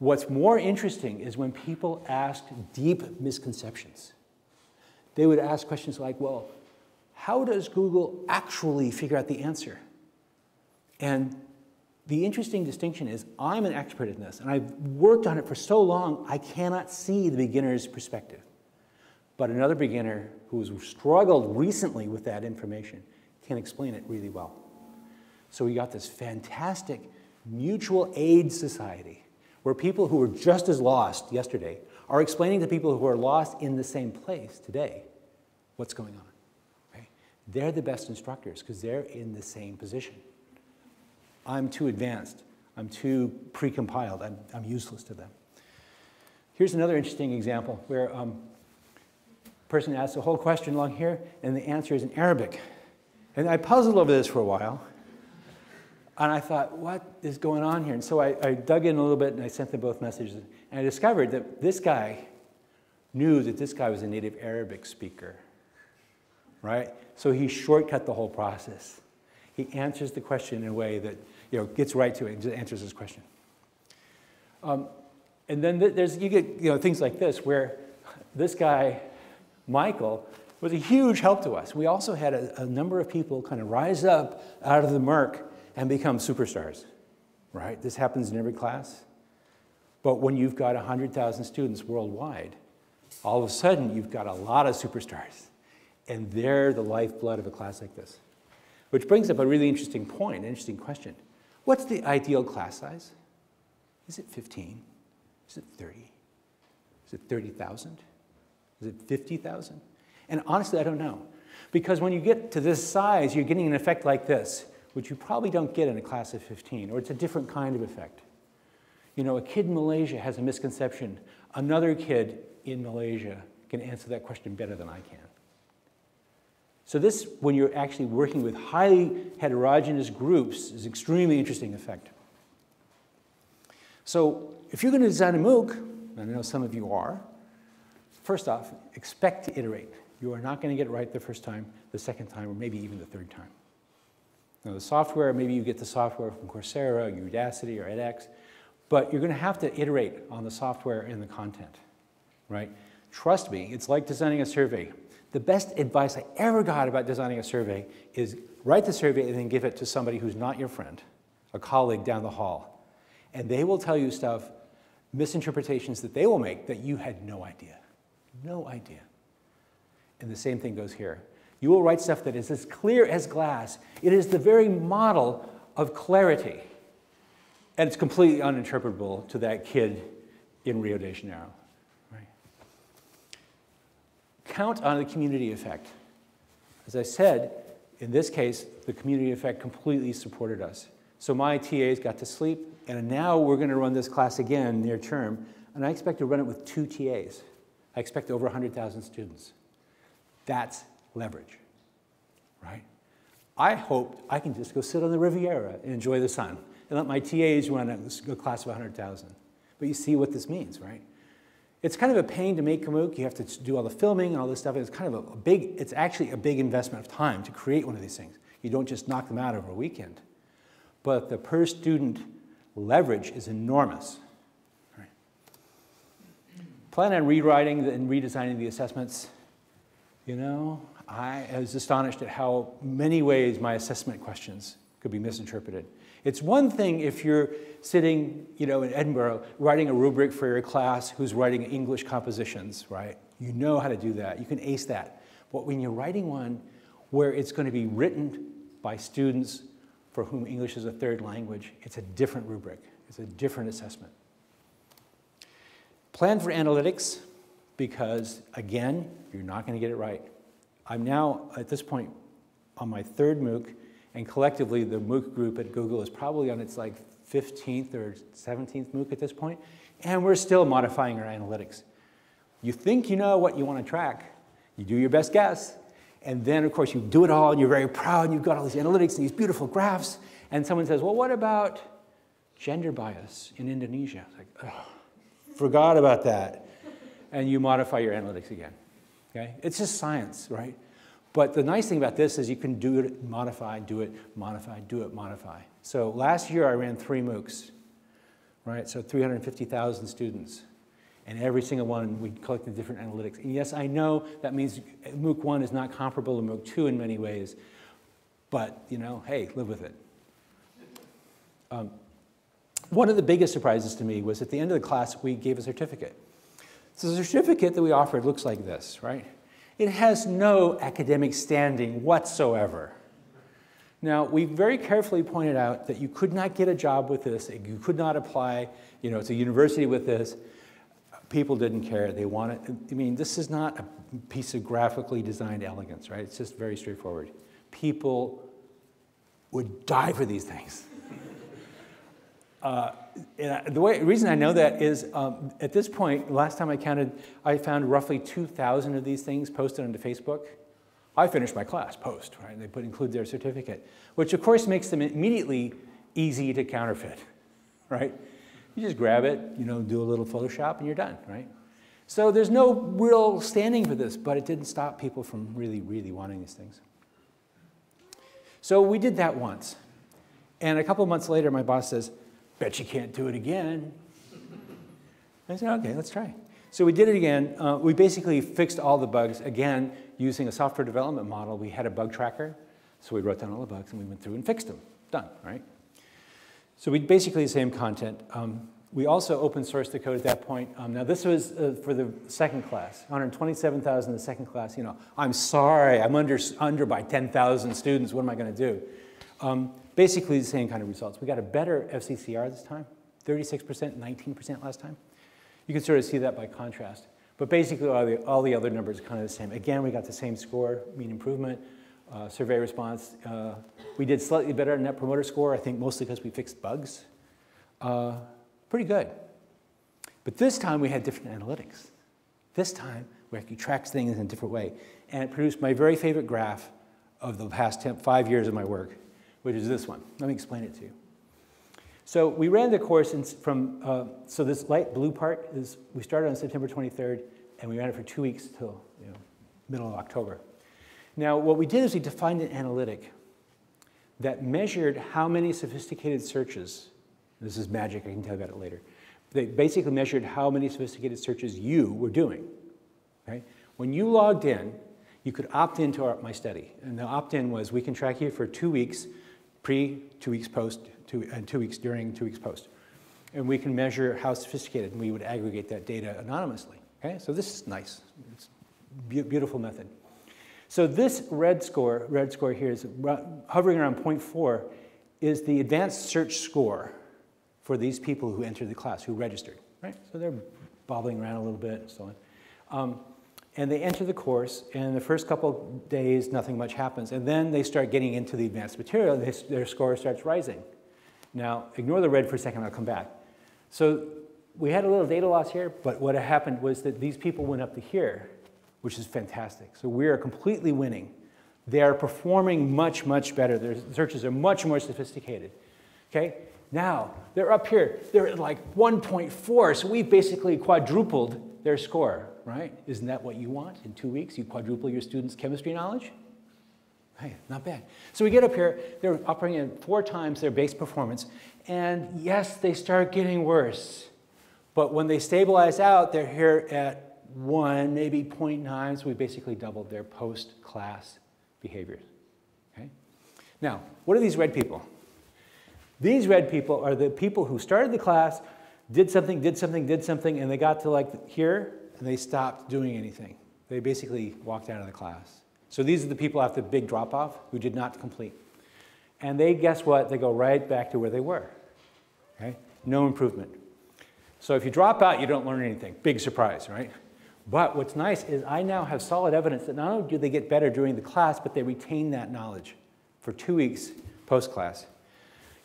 What's more interesting is when people asked deep misconceptions. They would ask questions like, well, how does Google actually figure out the answer? And the interesting distinction is I'm an expert in this, and I've worked on it for so long, I cannot see the beginner's perspective. But another beginner who's struggled recently with that information can explain it really well. So we got this fantastic mutual aid society where people who were just as lost yesterday are explaining to people who are lost in the same place today what's going on. Okay? They're the best instructors because they're in the same position. I'm too advanced. I'm too pre-compiled. I'm useless to them. Here's another interesting example where a person asks a whole question along here, and the answer is in Arabic. And I puzzled over this for a while. And I thought, what is going on here? And so I dug in a little bit, and I sent them both messages. And I discovered that this guy knew that this guy was a native Arabic speaker, right? So he shortcut the whole process. He answers the question in a way that gets right to it and just answers this question. And then you get things like this, where this guy, Michael, was a huge help to us. We also had a number of people kind of rise up out of the murk and become superstars, right? This happens in every class. But when you've got 100,000 students worldwide, all of a sudden you've got a lot of superstars. And they're the lifeblood of a class like this. Which brings up a really interesting point, an interesting question. What's the ideal class size? Is it 15? Is it 30? Is it 30,000? Is it 50,000? And honestly, I don't know. Because when you get to this size, you're getting an effect like this, which you probably don't get in a class of 15, or it's a different kind of effect. A kid in Malaysia has a misconception. Another kid in Malaysia can answer that question better than I can. So this, when you're actually working with highly heterogeneous groups, is an extremely interesting effect. So if you're going to design a MOOC, and I know some of you are, first off, expect to iterate. You are not going to get it right the first time, the second time, or maybe even the third time. Now the software, maybe you get the software from Coursera, or Udacity, or edX, but you're going to have to iterate on the software and the content, right? Trust me, it's like designing a survey. The best advice I ever got about designing a survey is write the survey and then give it to somebody who's not your friend, a colleague down the hall. And they will tell you stuff, misinterpretations that they will make that you had no idea. No idea. And the same thing goes here. You will write stuff that is as clear as glass. It is the very model of clarity. And it's completely uninterpretable to that kid in Rio de Janeiro. Count on the community effect. As I said, in this case, the community effect completely supported us. So my TAs got to sleep, and now we're going to run this class again near term, and I expect to run it with 2 TAs. I expect over 100,000 students. That's leverage, right? I hope I can just go sit on the Riviera and enjoy the sun and let my TAs run a class of 100,000. But you see what this means, right? It's kind of a pain to make a MOOC. You have to do all the filming and all this stuff. It's kind of it's actually a big investment of time to create one of these things. You don't just knock them out over a weekend. But the per student leverage is enormous. Right. Plan on rewriting and redesigning the assessments. I was astonished at how many ways my assessment questions could be misinterpreted. It's one thing if you're sitting, in Edinburgh, writing a rubric for your class who's writing English compositions, right? You know how to do that. You can ace that. But when you're writing one where it's going to be written by students for whom English is a third language, it's a different rubric. It's a different assessment. Plan for analytics, because, again, you're not going to get it right. I'm now, at this point, on my 3rd MOOC, and collectively, the MOOC group at Google is probably on its 15th or 17th MOOC at this point, and we're still modifying our analytics. You think you know what you want to track. You do your best guess, and then, of course, you do it all, and you're very proud, and you've got all these analytics and these beautiful graphs, and someone says, well, what about gender bias in Indonesia? It's like, oh, forgot about that. And you modify your analytics again. Okay? It's just science, right? But the nice thing about this is you can do it, modify, do it, modify, do it, modify. So last year I ran 3 MOOCs, right? So 350,000 students. And every single one, we collected different analytics. And yes, I know that means MOOC 1 is not comparable to MOOC 2 in many ways. But, hey, live with it. One of the biggest surprises to me was at the end of the class, we gave a certificate. So the certificate that we offered looks like this, right? It has no academic standing whatsoever. Now, we very carefully pointed out that you could not get a job with this. You could not apply, to a university with this. People didn't care. They wanted, this is not a piece of graphically designed elegance, right? It's just very straightforward. People would die for these things. And the reason I know that is at this point, last time I counted, I found roughly 2,000 of these things posted onto Facebook. I finished my class post, right? They include their certificate, which of course makes them immediately easy to counterfeit, right? You just grab it, do a little Photoshop, and you're done, right? So there's no real standing for this, but it didn't stop people from really, really wanting these things. So we did that once. And a couple of months later, my boss says, bet you can't do it again. I said, okay, let's try. So we did it again. We basically fixed all the bugs, again, using a software development model. We had a bug tracker. So we wrote down all the bugs, and we went through and fixed them. Done, right? So we basically the same content. We also open sourced the code at that point. Now this was for the second class, 127,000 in the second class. You know, I'm sorry, I'm under by 10,000 students. What am I going to do? Basically the same kind of results. We got a better FCCR this time, 36%, 19% last time. You can sort of see that by contrast. But basically all the other numbers are kind of the same. Again, we got the same score, mean improvement, survey response. We did slightly better on Net Promoter Score, I think mostly because we fixed bugs. Pretty good. But this time we had different analytics. This time we actually tracked things in a different way. And it produced my very favorite graph of the past 5 years of my work, which is this one. Let me explain it to you. So we ran the course so this light blue part is, we started on September 23rd, and we ran it for 2 weeks till middle of October. Now what we did is we defined an analytic that measured how many sophisticated searches. This is magic, I can tell you about it later. They basically measured how many sophisticated searches you were doing. Okay? When you logged in, you could opt into my study. And the opt-in was, we can track you for 2 weeks pre, 2 weeks post, and 2 weeks during, 2 weeks post. And we can measure how sophisticated, and we would aggregate that data anonymously. Okay? So this is nice. It's a beautiful method. So this red score here is hovering around 0.4, is the advanced search score for these people who entered the class, who registered, right? So they're bobbling around a little bit and so on. And they enter the course, and the first couple of days, nothing much happens. And then they start getting into the advanced material, and their score starts rising. Now, ignore the red for a second, I'll come back. So we had a little data loss here, but what happened was that these people went up to here, which is fantastic. So we are completely winning. They are performing much, much better. Their searches are much more sophisticated, okay? Now, they're up here. They're at like 1.4, so we've basically quadrupled their score, right? Isn't that what you want in 2 weeks? You quadruple your students' chemistry knowledge? Hey, not bad. So we get up here. They're operating at 4 times their base performance. And yes, they start getting worse. But when they stabilize out, they're here at 1, maybe 0.9, so we basically doubled their post-class behaviors, okay? Now, what are these red people? These red people are the people who started the class, did something, and they got to like here, and they stopped doing anything. They basically walked out of the class. So these are the people after the big drop-off who did not complete. And they, guess what? They go right back to where they were, okay? No improvement. So if you drop out, you don't learn anything. Big surprise, right? But what's nice is I now have solid evidence that not only do they get better during the class, but they retain that knowledge for 2 weeks post-class.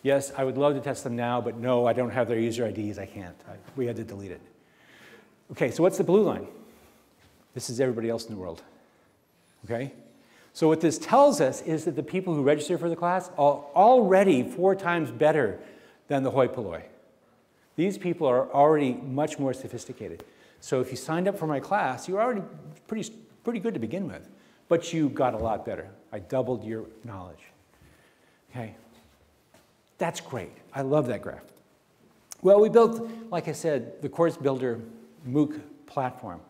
Yes, I would love to test them now, but no, I don't have their user IDs. I can't. We had to delete it. Okay, so what's the blue line? This is everybody else in the world. Okay? So what this tells us is that the people who register for the class are already 4 times better than the hoi polloi. These people are already much more sophisticated. So if you signed up for my class, you're already pretty good to begin with, but you got a lot better. I doubled your knowledge. Okay? That's great. I love that graph. Well, we built, like I said, the Course Builder MOOC platform,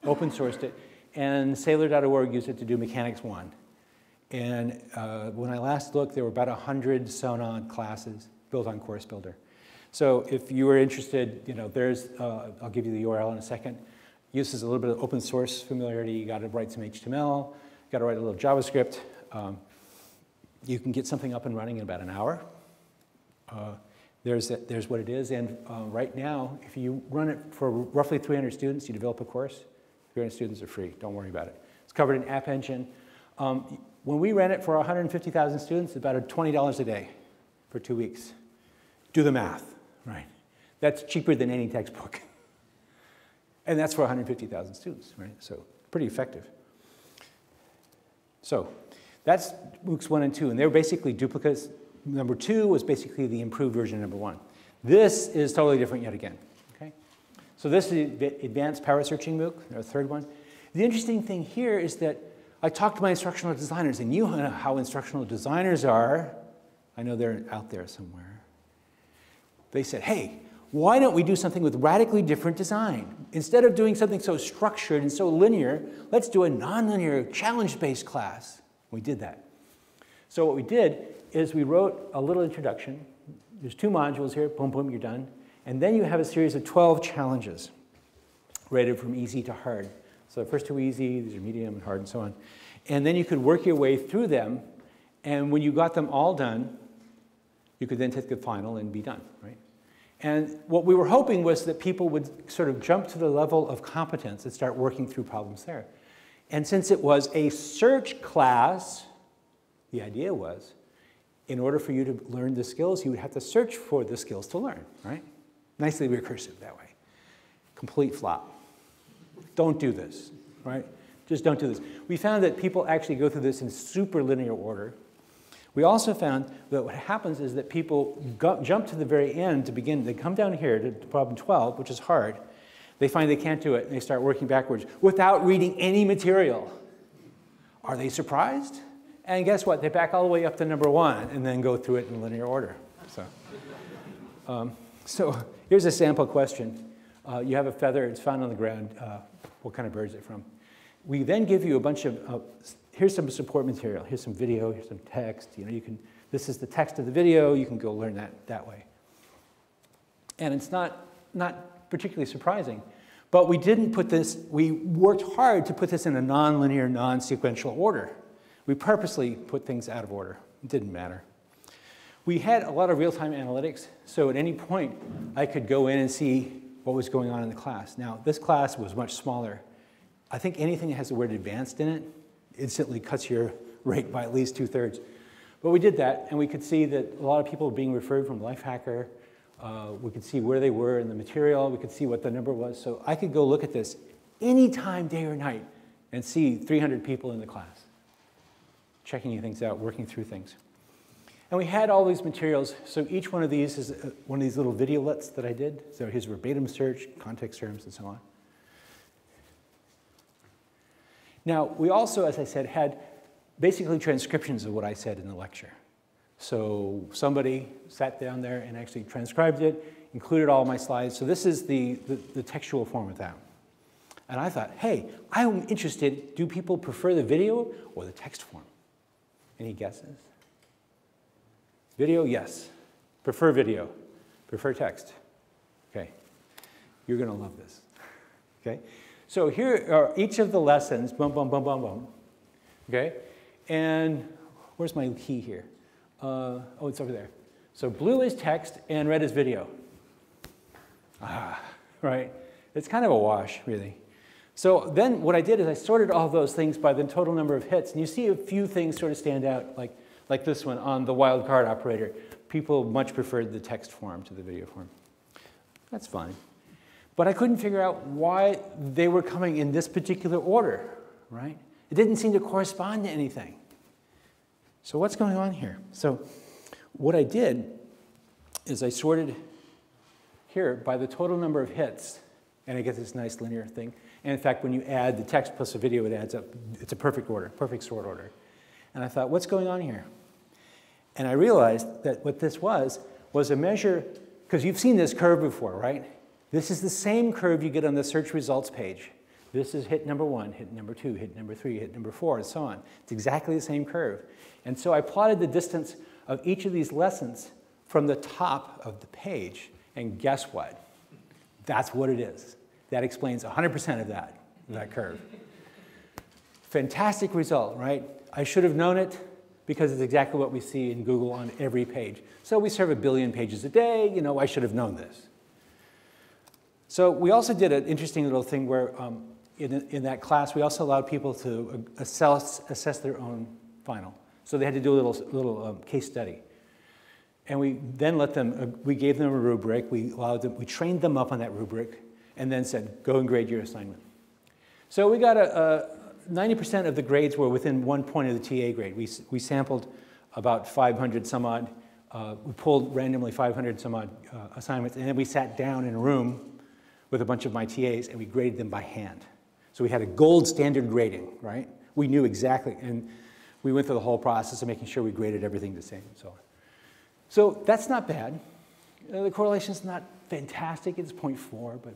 open sourced it, and Sailor.org used it to do Mechanics 1. And when I last looked, there were about 100 Sonon classes built on Course Builder. So if you were interested, there's, I'll give you the URL in a second. Uses a little bit of open source familiarity. You got to write some HTML. You got to write a little JavaScript. You can get something up and running in about an hour. There's what it is. And right now, if you run it for roughly 300 students, you develop a course. 300 students are free. Don't worry about it. It's covered in App Engine. When we ran it for 150,000 students, about $20 a day for 2 weeks. Do the math, right? That's cheaper than any textbook. And that's for 150,000 students, right? So pretty effective. So that's MOOCs 1 and 2, and they're basically duplicates. Number 2 was basically the improved version of number 1. This is totally different yet again, okay? So this is the advanced power searching MOOC, our third one. The interesting thing here is that I talked to my instructional designers, and you know how instructional designers are. I know they're out there somewhere. They said, hey, why don't we do something with radically different design? Instead of doing something so structured and so linear, let's do a nonlinear challenge-based class. We did that. So what we did is we wrote a little introduction. There's 2 modules here, boom, boom, you're done. And then you have a series of 12 challenges rated from easy to hard. So the first 2 easy, these are medium and hard and so on. And then you could work your way through them. And when you got them all done, you could then take the final and be done, right? And what we were hoping was that people would sort of jump to the level of competence and start working through problems there. And since it was a search class, the idea was, in order for you to learn the skills, you would have to search for the skills to learn, right? Nicely recursive that way. Complete flop. Don't do this, right? Just don't do this. We found that people actually go through this in super linear order. We also found that what happens is that people jump to the very end to begin. They come down here to problem 12, which is hard. They find they can't do it, and they start working backwards without reading any material. Are they surprised? And guess what? They back all the way up to number 1 and then go through it in linear order. So here's a sample question. You have a feather. It's found on the ground. What kind of bird is it from? We then give you a bunch of, here's some support material. Here's some video. Here's some text. You know, this is the text of the video. You can go learn that way. And it's not particularly surprising. But we didn't put this, we worked hard to put this in a non-linear, non-sequential order. We purposely put things out of order. It didn't matter. We had a lot of real-time analytics, so at any point, I could go in and see what was going on in the class. Now, this class was much smaller. I think anything that has the word advanced in it instantly cuts your rate by at least 2/3. But we did that, and we could see that a lot of people were being referred from Lifehacker. We could see where they were in the material. We could see what the number was. So I could go look at this anytime, day or night, and see 300 people in the class, checking things out, working through things. And we had all these materials. So each one of these is one of these little videolets that I did. So here's verbatim search, context terms, and so on. Now, we also, as I said, had basically transcriptions of what I said in the lecture. So somebody sat down there and actually transcribed it, included all my slides. So this is the textual form of that. And I thought, hey, I'm interested, do people prefer the video or the text form? Any guesses? Video, yes. Prefer video. Prefer text. Okay. You're going to love this. Okay. So here are each of the lessons, boom, boom, boom, boom, boom. Okay. And where's my key here? Oh, it's over there. So blue is text and red is video. Right. It's kind of a wash, really. So then what I did is I sorted all those things by the total number of hits. And you see a few things sort of stand out, like this one on the wildcard operator. People much preferred the text form to the video form. That's fine. But I couldn't figure out why they were coming in this particular order, right? It didn't seem to correspond to anything. So what's going on here? So what I did is I sorted here by the total number of hits, and I get this nice linear thing. And in fact, when you add the text plus the video, it adds up. It's a perfect order, perfect sort order. And I thought, what's going on here? And I realized that what this was a measure, because you've seen this curve before, right? This is the same curve you get on the search results page. This is hit number 1, hit number 2, hit number 3, hit number 4, and so on. It's exactly the same curve. And so I plotted the distance of each of these lessons from the top of the page. And guess what? That's what it is. That explains 100% of that curve. Fantastic result, right? I should have known it because it's exactly what we see in Google on every page. So we serve 1 billion pages a day. You know, I should have known this. So we also did an interesting little thing where in that class, we also allowed people to assess their own final. So they had to do a little case study. And we then let them, we gave them a rubric, we trained them up on that rubric, and then said, go and grade your assignment. So we got 90% of the grades were within 1 point of the TA grade. We sampled about 500 some odd, we pulled randomly 500 some odd assignments, and then we sat down in a room with a bunch of my TAs, and we graded them by hand. So we had a gold standard grading, right? We knew exactly, and we went through the whole process of making sure we graded everything the same and so on. So that's not bad. The correlation's not fantastic, it's 0.4, but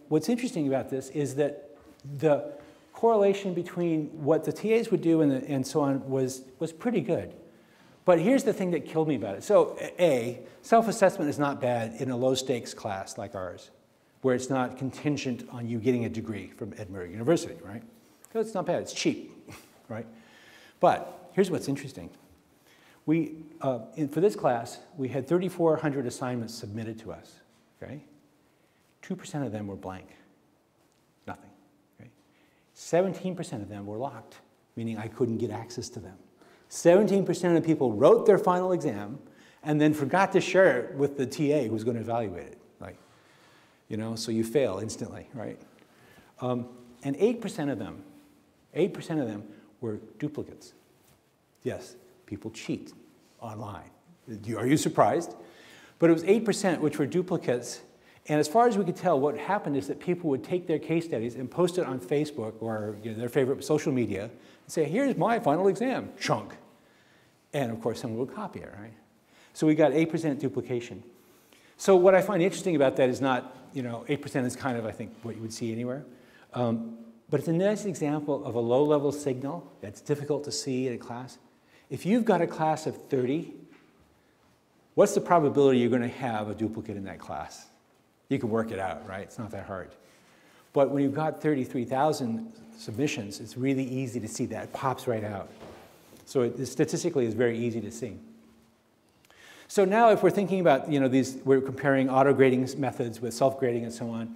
what's interesting about this is that the correlation between what the TAs would do and so on was pretty good. But here's the thing that killed me about it. So A, self-assessment is not bad in a low-stakes class like ours, where it's not contingent on you getting a degree from Edinburgh University, right? So it's not bad, it's cheap, right? But here's what's interesting. For this class, we had 3,400 assignments submitted to us, okay? 2% of them were blank, nothing, okay? 17% of them were locked, meaning I couldn't get access to them. 17% of people wrote their final exam and then forgot to share it with the TA who was going to evaluate it. Like, so you fail instantly, right? And 8% of them were duplicates. Yes, people cheat online. Are you surprised? But it was 8% which were duplicates. And as far as we could tell, what happened is that people would take their case studies and post it on Facebook or their favorite social media and say, here's my final exam, chunk. And of course, someone would copy it, right? So we got 8% duplication. So what I find interesting about that is not, 8% is kind of, I think, what you would see anywhere. But it's a nice example of a low-level signal that's difficult to see in a class. If you've got a class of 30, what's the probability you're going to have a duplicate in that class? You can work it out, right? It's not that hard. But when you've got 33,000 submissions, it's really easy to see that. It pops right out. So statistically, it's very easy to see. So now if we're thinking about, we're comparing auto-grading methods with self-grading and so on,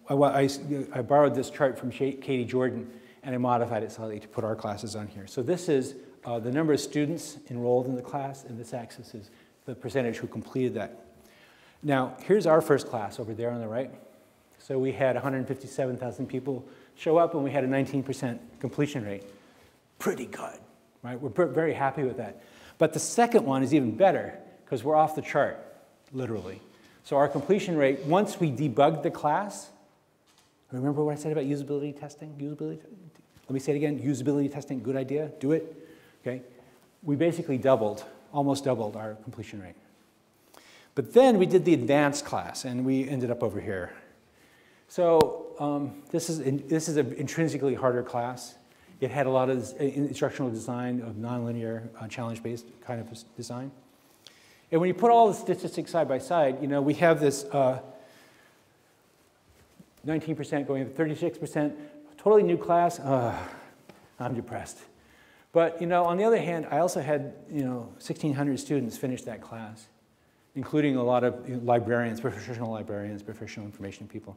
I borrowed this chart from Katie Jordan, and I modified it slightly to put our classes on here. So this is the number of students enrolled in the class, and this axis is the percentage who completed that. Now, here's our first class over there on the right. So we had 157,000 people show up, and we had a 19% completion rate. Pretty good, right? We're very happy with that. But the second one is even better, because we're off the chart, literally. So our completion rate, once we debugged the class, remember what I said about usability testing? Let me say it again, usability testing, good idea, do it, okay? We basically almost doubled our completion rate. But then we did the advanced class, and we ended up over here. So this is an intrinsically harder class. It had a lot of instructional design of nonlinear, challenge-based kind of design. And when you put all the statistics side by side, we have this 19% going up to 36%, totally new class. I'm depressed. But on the other hand, I also had 1,600 students finish that class, including a lot of librarians, professional information people.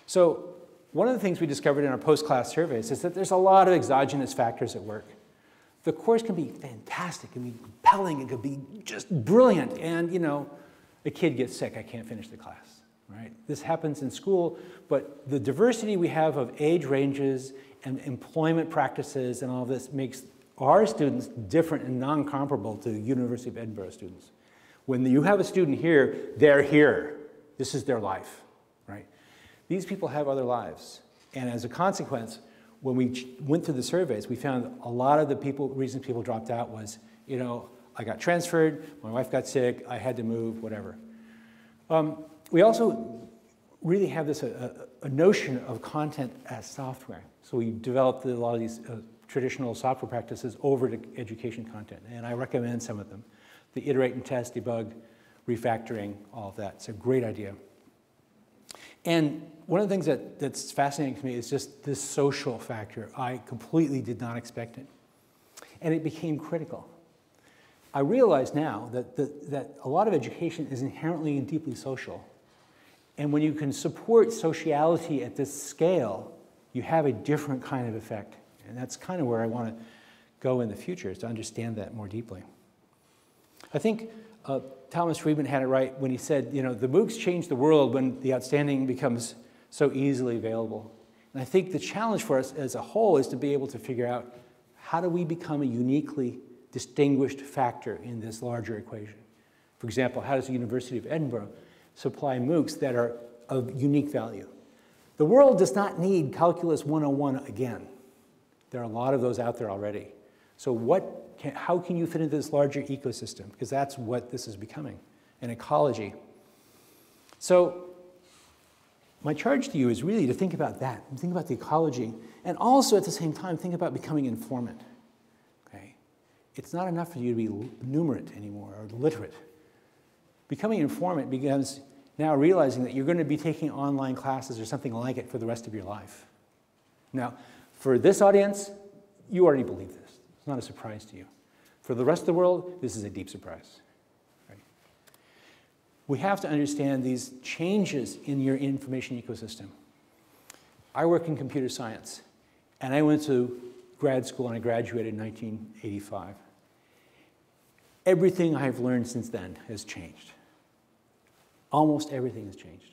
So one of the things we discovered in our post-class surveys is that there's a lot of exogenous factors at work. The course can be fantastic, it can be compelling, it could be just brilliant, and a kid gets sick, I can't finish the class, right? This happens in school, but the diversity we have of age ranges and employment practices and all this makes our students different and non-comparable to the University of Edinburgh students. When you have a student here, they're here. This is their life, right? These people have other lives. And as a consequence, when we went through the surveys, we found a lot of the reasons people dropped out was, I got transferred, my wife got sick, I had to move, whatever. We also really have this a notion of content as software. So we developed a lot of these traditional software practices over to education content, and I recommend some of them. The iterate and test, debug, refactoring, all of that. It's a great idea. And one of the things that's fascinating to me is just this social factor. I completely did not expect it. And it became critical. I realize now that a lot of education is inherently and deeply social. And when you can support sociality at this scale, you have a different kind of effect. And that's kind of where I want to go in the future, is to understand that more deeply. I think Thomas Friedman had it right when he said, the MOOCs change the world when the outstanding becomes so easily available. And I think the challenge for us as a whole is to be able to figure out, how do we become a uniquely distinguished factor in this larger equation? For example, how does the University of Edinburgh supply MOOCs that are of unique value? The world does not need Calculus 101 again. There are a lot of those out there already. So how can you fit into this larger ecosystem? Because that's what this is becoming, an ecology. So my charge to you is really to think about that, and think about the ecology, and also at the same time think about becoming informant. Okay? It's not enough for you to be numerate anymore, or literate. Becoming informant becomes now realizing that you're going to be taking online classes or something like it for the rest of your life. Now, for this audience, you already believe this. It's not a surprise to you. For the rest of the world, this is a deep surprise. Right? We have to understand these changes in your information ecosystem. I work in computer science, and I went to grad school and I graduated in 1985. Everything I've learned since then has changed. Almost everything has changed.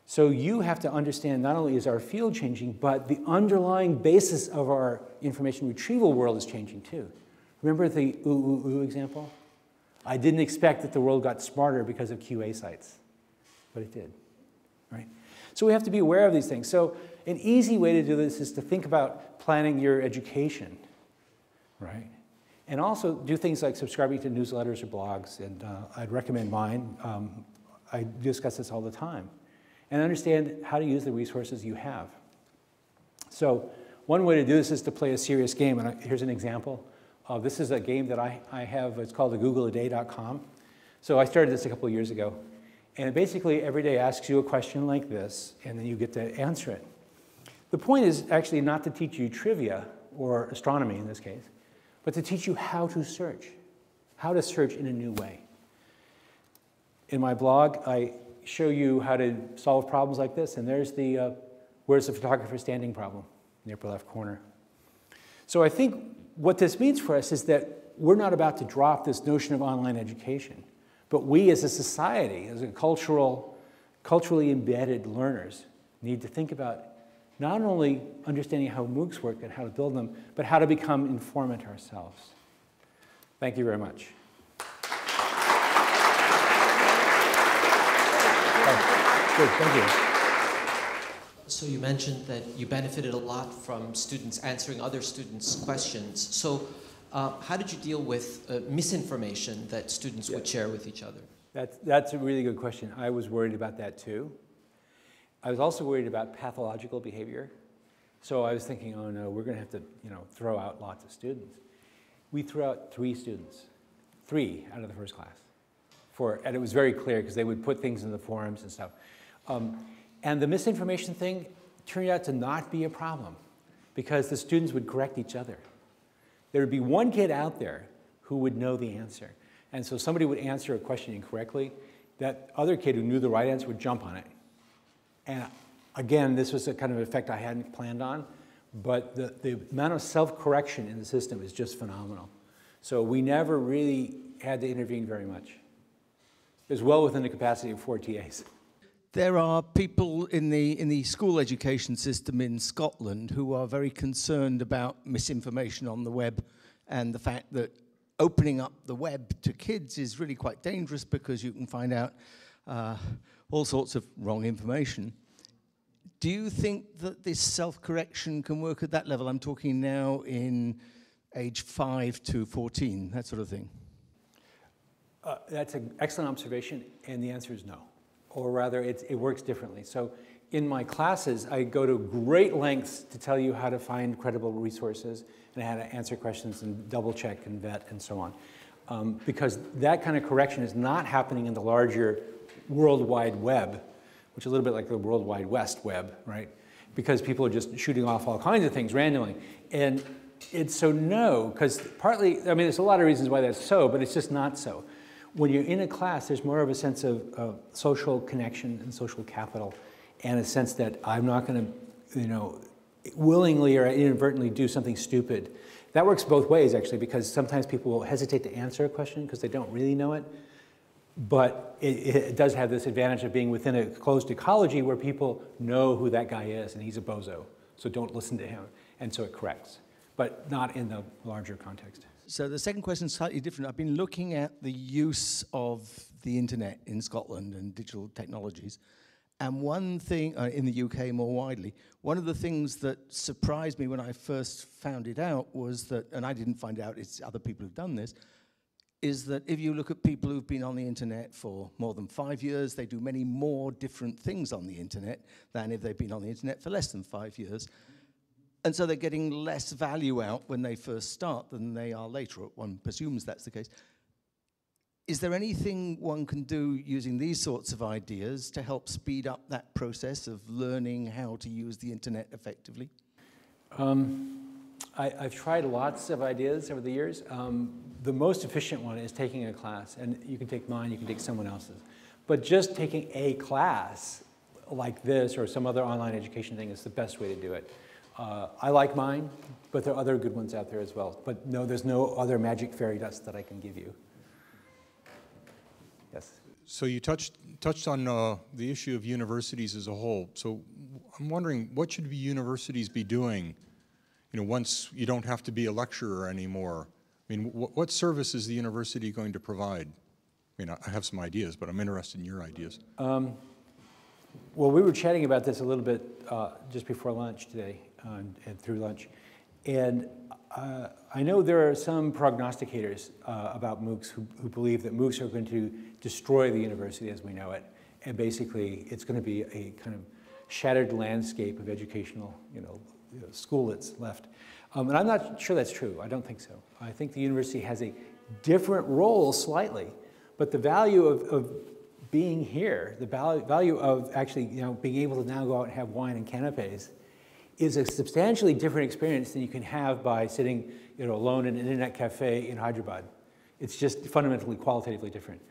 So you have to understand not only is our field changing, but the underlying basis of our information retrieval world is changing too. Remember the ooh example? I didn't expect that the world got smarter because of QA sites, but it did, right? So we have to be aware of these things. So an easy way to do this is to think about planning your education, right? And also do things like subscribing to newsletters or blogs, and I'd recommend mine. I discuss this all the time. And understand how to use the resources you have. So one way to do this is to play a serious game, and here's an example. This is a game that I have. It's called the googleaday.com. So I started this a couple of years ago. And basically, every day asks you a question like this, and then you get to answer it. The point is actually not to teach you trivia, or astronomy in this case, but to teach you how to search in a new way. In my blog, I show you how to solve problems like this, and there's the where's the photographer standing problem in the upper left corner. So I think what this means for us is that we're not about to drop this notion of online education, but we as a society, as a culturally embedded learners, need to think about not only understanding how MOOCs work and how to build them, but how to become informant ourselves. Thank you very much. Good, thank you. So you mentioned that you benefited a lot from students answering other students' questions. So how did you deal with misinformation that students would share with each other? That's a really good question. I was worried about that too. I was also worried about pathological behavior. So I was thinking, oh no, we're going to have to throw out lots of students. We threw out 3 students, 3 out of the first class. And it was very clear because they would put things in the forums and stuff. And the misinformation thing turned out to not be a problem because the students would correct each other. There would be one kid out there who would know the answer. And so somebody would answer a question incorrectly. That other kid who knew the right answer would jump on it. And again, this was a kind of effect I hadn't planned on, but the amount of self-correction in the system is just phenomenal. So we never really had to intervene very much. It was well within the capacity of 4 TAs. There are people in the school education system in Scotland who are very concerned about misinformation on the web and the fact that opening up the web to kids is really quite dangerous because you can find out all sorts of wrong information. Do you think that this self-correction can work at that level? I'm talking now in age 5 to 14, that sort of thing. That's an excellent observation, and the answer is no. Or rather, it works differently. So in my classes, I go to great lengths to tell you how to find credible resources and how to answer questions and double check and vet and so on. Because that kind of correction is not happening in the larger World Wide Web, which is a little bit like the World Wide West web, right? Because people are just shooting off all kinds of things randomly. And it's so no, because partly, I mean, there's a lot of reasons why that's so, but it's just not so. When you're in a class, there's more of a sense of social connection and social capital, and a sense that I'm not going to, willingly or inadvertently do something stupid. That works both ways, actually, because sometimes people will hesitate to answer a question because they don't really know it. But it does have this advantage of being within a closed ecology where people know who that guy is, and he's a bozo, so don't listen to him. And so it corrects, but not in the larger context. So the second question is slightly different. I've been looking at the use of the internet in Scotland and digital technologies, And one thing, in the UK more widely, one of the things that surprised me when I first found it out was that, and I didn't find out, it's other people who've done this, is that if you look at people who've been on the internet for more than 5 years, they do many more different things on the internet than if they've been on the internet for less than 5 years. And so they're getting less value out when they first start than they are later. One presumes that's the case. Is there anything one can do using these sorts of ideas to help speed up that process of learning how to use the internet effectively? I've tried lots of ideas over the years. The most efficient one is taking a class, and you can take mine, you can take someone else's. But just taking a class like this or some other online education thing is the best way to do it. I like mine, but there are other good ones out there as well. But no, there's no other magic fairy dust that I can give you. Yes. So you touched on the issue of universities as a whole. So I'm wondering, what should universities be doing, once you don't have to be a lecturer anymore? I mean, what service is the university going to provide? I mean, I have some ideas, but I'm interested in your ideas. Well, we were chatting about this a little bit just before lunch today, and through lunch. And I know there are some prognosticators about MOOCs who believe that MOOCs are going to destroy the university as we know it. And basically, it's going to be a kind of shattered landscape of educational, school that's left. And I'm not sure that's true. I don't think so. I think the university has a different role slightly, but the value of being here, the value of actually, being able to now go out and have wine and canapes is a substantially different experience than you can have by sitting, alone in an internet cafe in Hyderabad. It's just fundamentally, qualitatively different.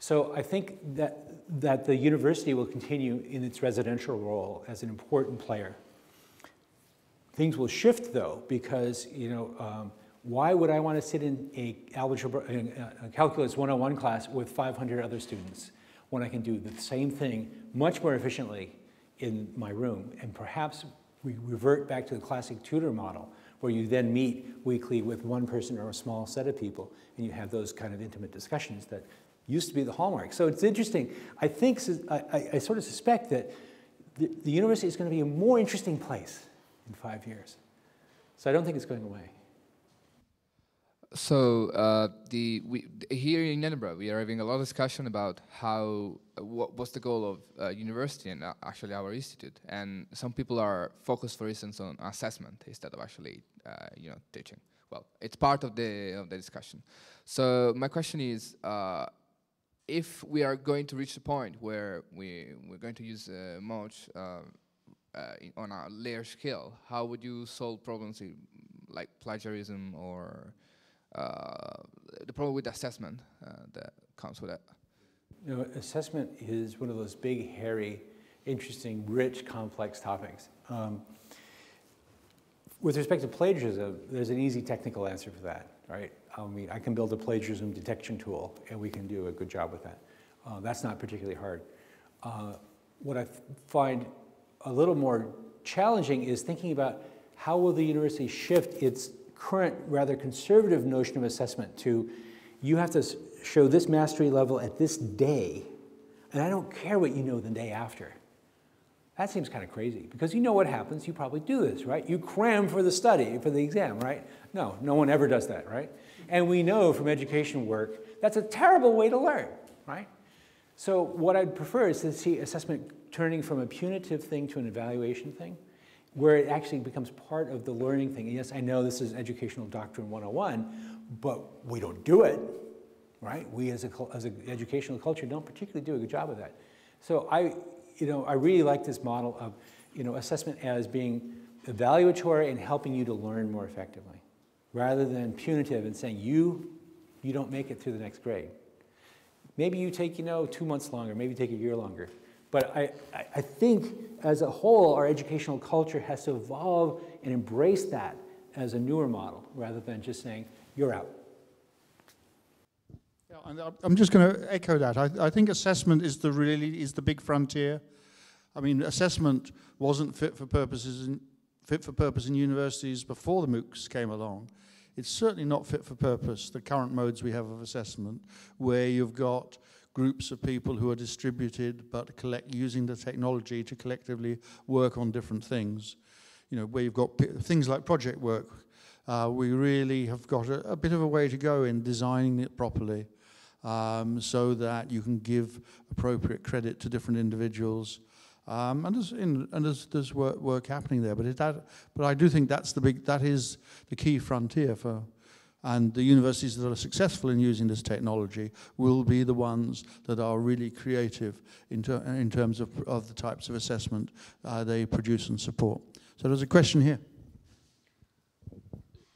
So I think that the university will continue in its residential role as an important player. Things will shift though, because why would I want to sit in a calculus 101 class with 500 other students when I can do the same thing much more efficiently in my room? And perhaps we revert back to the classic tutor model, where you then meet weekly with one person or a small set of people, and you have those kind of intimate discussions that used to be the hallmark. So it's interesting. I think, I sort of suspect that the university is going to be a more interesting place in 5 years. So I don't think it's going away. So here in Edinburgh, we are having a lot of discussion about what's the goal of university and actually our institute. And some people are focused, for instance, on assessment instead of actually, teaching. Well, it's part of the discussion. So my question is, if we are going to reach the point where we're going to use MOOCs on a layer scale, how would you solve problems like plagiarism or the problem with assessment that comes with that? Assessment is one of those big, hairy, interesting, rich, complex topics. With respect to plagiarism, there's an easy technical answer for that, right? I mean, I can build a plagiarism detection tool, and we can do a good job with that. That's not particularly hard. What I find a little more challenging is thinking about how will the university shift its current rather conservative notion of assessment to, you have to show this mastery level at this day, and I don't care what you know the day after. That seems kind of crazy, because you know what happens, you probably do this, right? You cram for the study, for the exam, right? No one ever does that, right? And we know from education work, that's a terrible way to learn, right? So what I'd prefer is to see assessment turning from a punitive thing to an evaluation thing, where it actually becomes part of the learning thing. And yes, I know this is Educational Doctrine 101, but we don't do it, right? We as an educational culture don't particularly do a good job of that. So I really like this model of, assessment as being evaluatory and helping you to learn more effectively, rather than punitive and saying you don't make it through the next grade. Maybe you take, 2 months longer, maybe take a year longer. But I think, as a whole, our educational culture has to evolve and embrace that as a newer model, rather than just saying, you're out. Yeah, and I'm just going to echo that. I think assessment is the big frontier. I mean, assessment wasn't fit for purpose in universities before the MOOCs came along. It's certainly not fit for purpose, the current modes we have of assessment, where you've got groups of people who are distributed but using the technology to collectively work on different things. You know, where you've got things like project work, we really have got a bit of a way to go in designing it properly, so that you can give appropriate credit to different individuals. And there's work happening there, but I do think that is the key frontier for. And the universities that are successful in using this technology will be the ones that are really creative in terms of the types of assessment they produce and support. So there's a question here.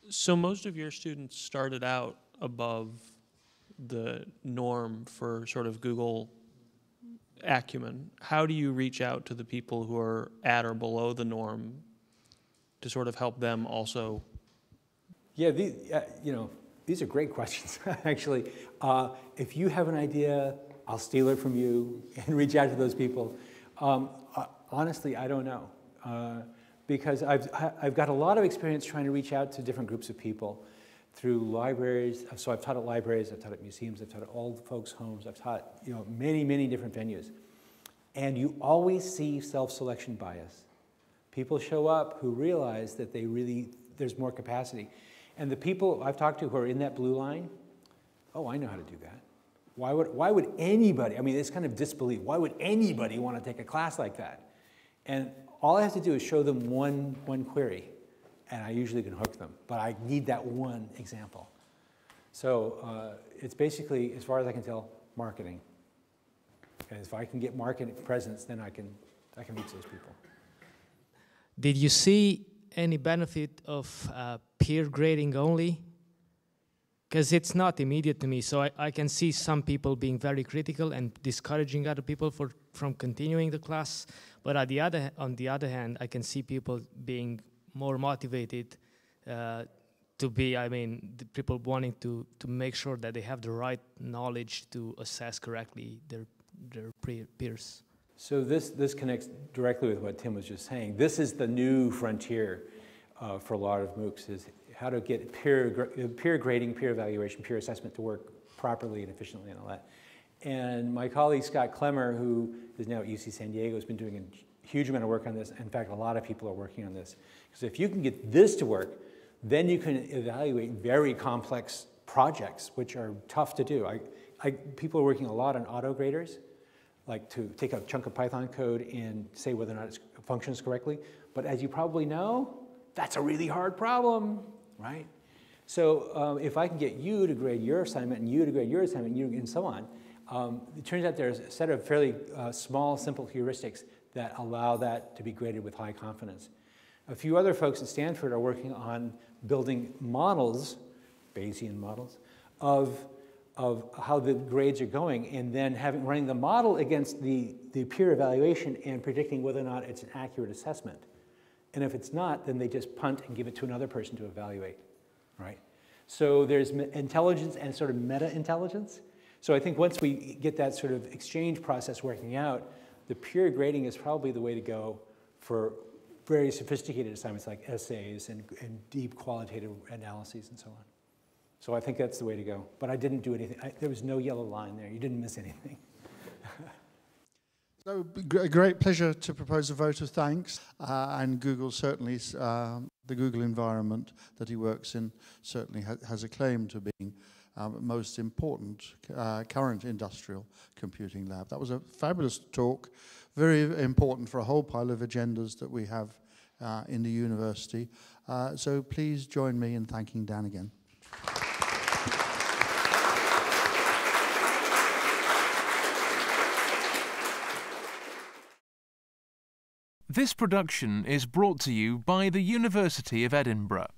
So most of your students started out above the norm for sort of Google acumen. How do you reach out to the people who are at or below the norm to sort of help them also? Yeah, these are great questions, actually. If you have an idea, I'll steal it from you and reach out to those people. Honestly, I don't know. Because I've got a lot of experience trying to reach out to different groups of people through libraries. So I've taught at libraries, I've taught at museums, I've taught at old folks' homes, I've taught many, many different venues. And you always see self-selection bias. People show up who realize that there's more capacity. And the people I've talked to who are in that blue line, oh, I know how to do that. Why would anybody, I mean, it's kind of disbelief. Why would anybody want to take a class like that? And all I have to do is show them one query, and I usually can hook them. But I need that one example. So it's basically, as far as I can tell, marketing. And if I can get market presence, then I can reach those people. Did you see any benefit of peer grading only? Because it's not immediate to me, so I can see some people being very critical and discouraging other people from continuing the class. But on the other hand, I can see people being more motivated to be, the people wanting to make sure that they have the right knowledge to assess correctly their peers. So this connects directly with what Tim was just saying. This is the new frontier for a lot of MOOCs, is how to get peer grading, peer evaluation, peer assessment to work properly and efficiently and all that. And my colleague Scott Clemmer, who is now at UC San Diego, has been doing a huge amount of work on this. In fact, a lot of people are working on this. Because if you can get this to work, then you can evaluate very complex projects, which are tough to do. People are working a lot on auto-graders, like to take a chunk of Python code and say whether or not it functions correctly. But as you probably know, that's a really hard problem, right? So if I can get you to grade your assignment and you to grade your assignment and so on, it turns out there's a set of fairly small, simple heuristics that allow that to be graded with high confidence. A few other folks at Stanford are working on building models, Bayesian models, of how the grades are going, and then running the model against the peer evaluation and predicting whether or not it's an accurate assessment. And if it's not, then they just punt and give it to another person to evaluate, right? So there's intelligence and sort of meta-intelligence. So I think once we get that sort of exchange process working out, the peer grading is probably the way to go for very sophisticated assignments like essays and deep qualitative analyses and so on. So I think that's the way to go. But I didn't do anything. There was no yellow line there. You didn't miss anything. So a great pleasure to propose a vote of thanks. And Google certainly, the Google environment that he works in certainly has a claim to being most important current industrial computing lab. That was a fabulous talk, very important for a whole pile of agendas that we have in the university. So please join me in thanking Dan again. This production is brought to you by the University of Edinburgh.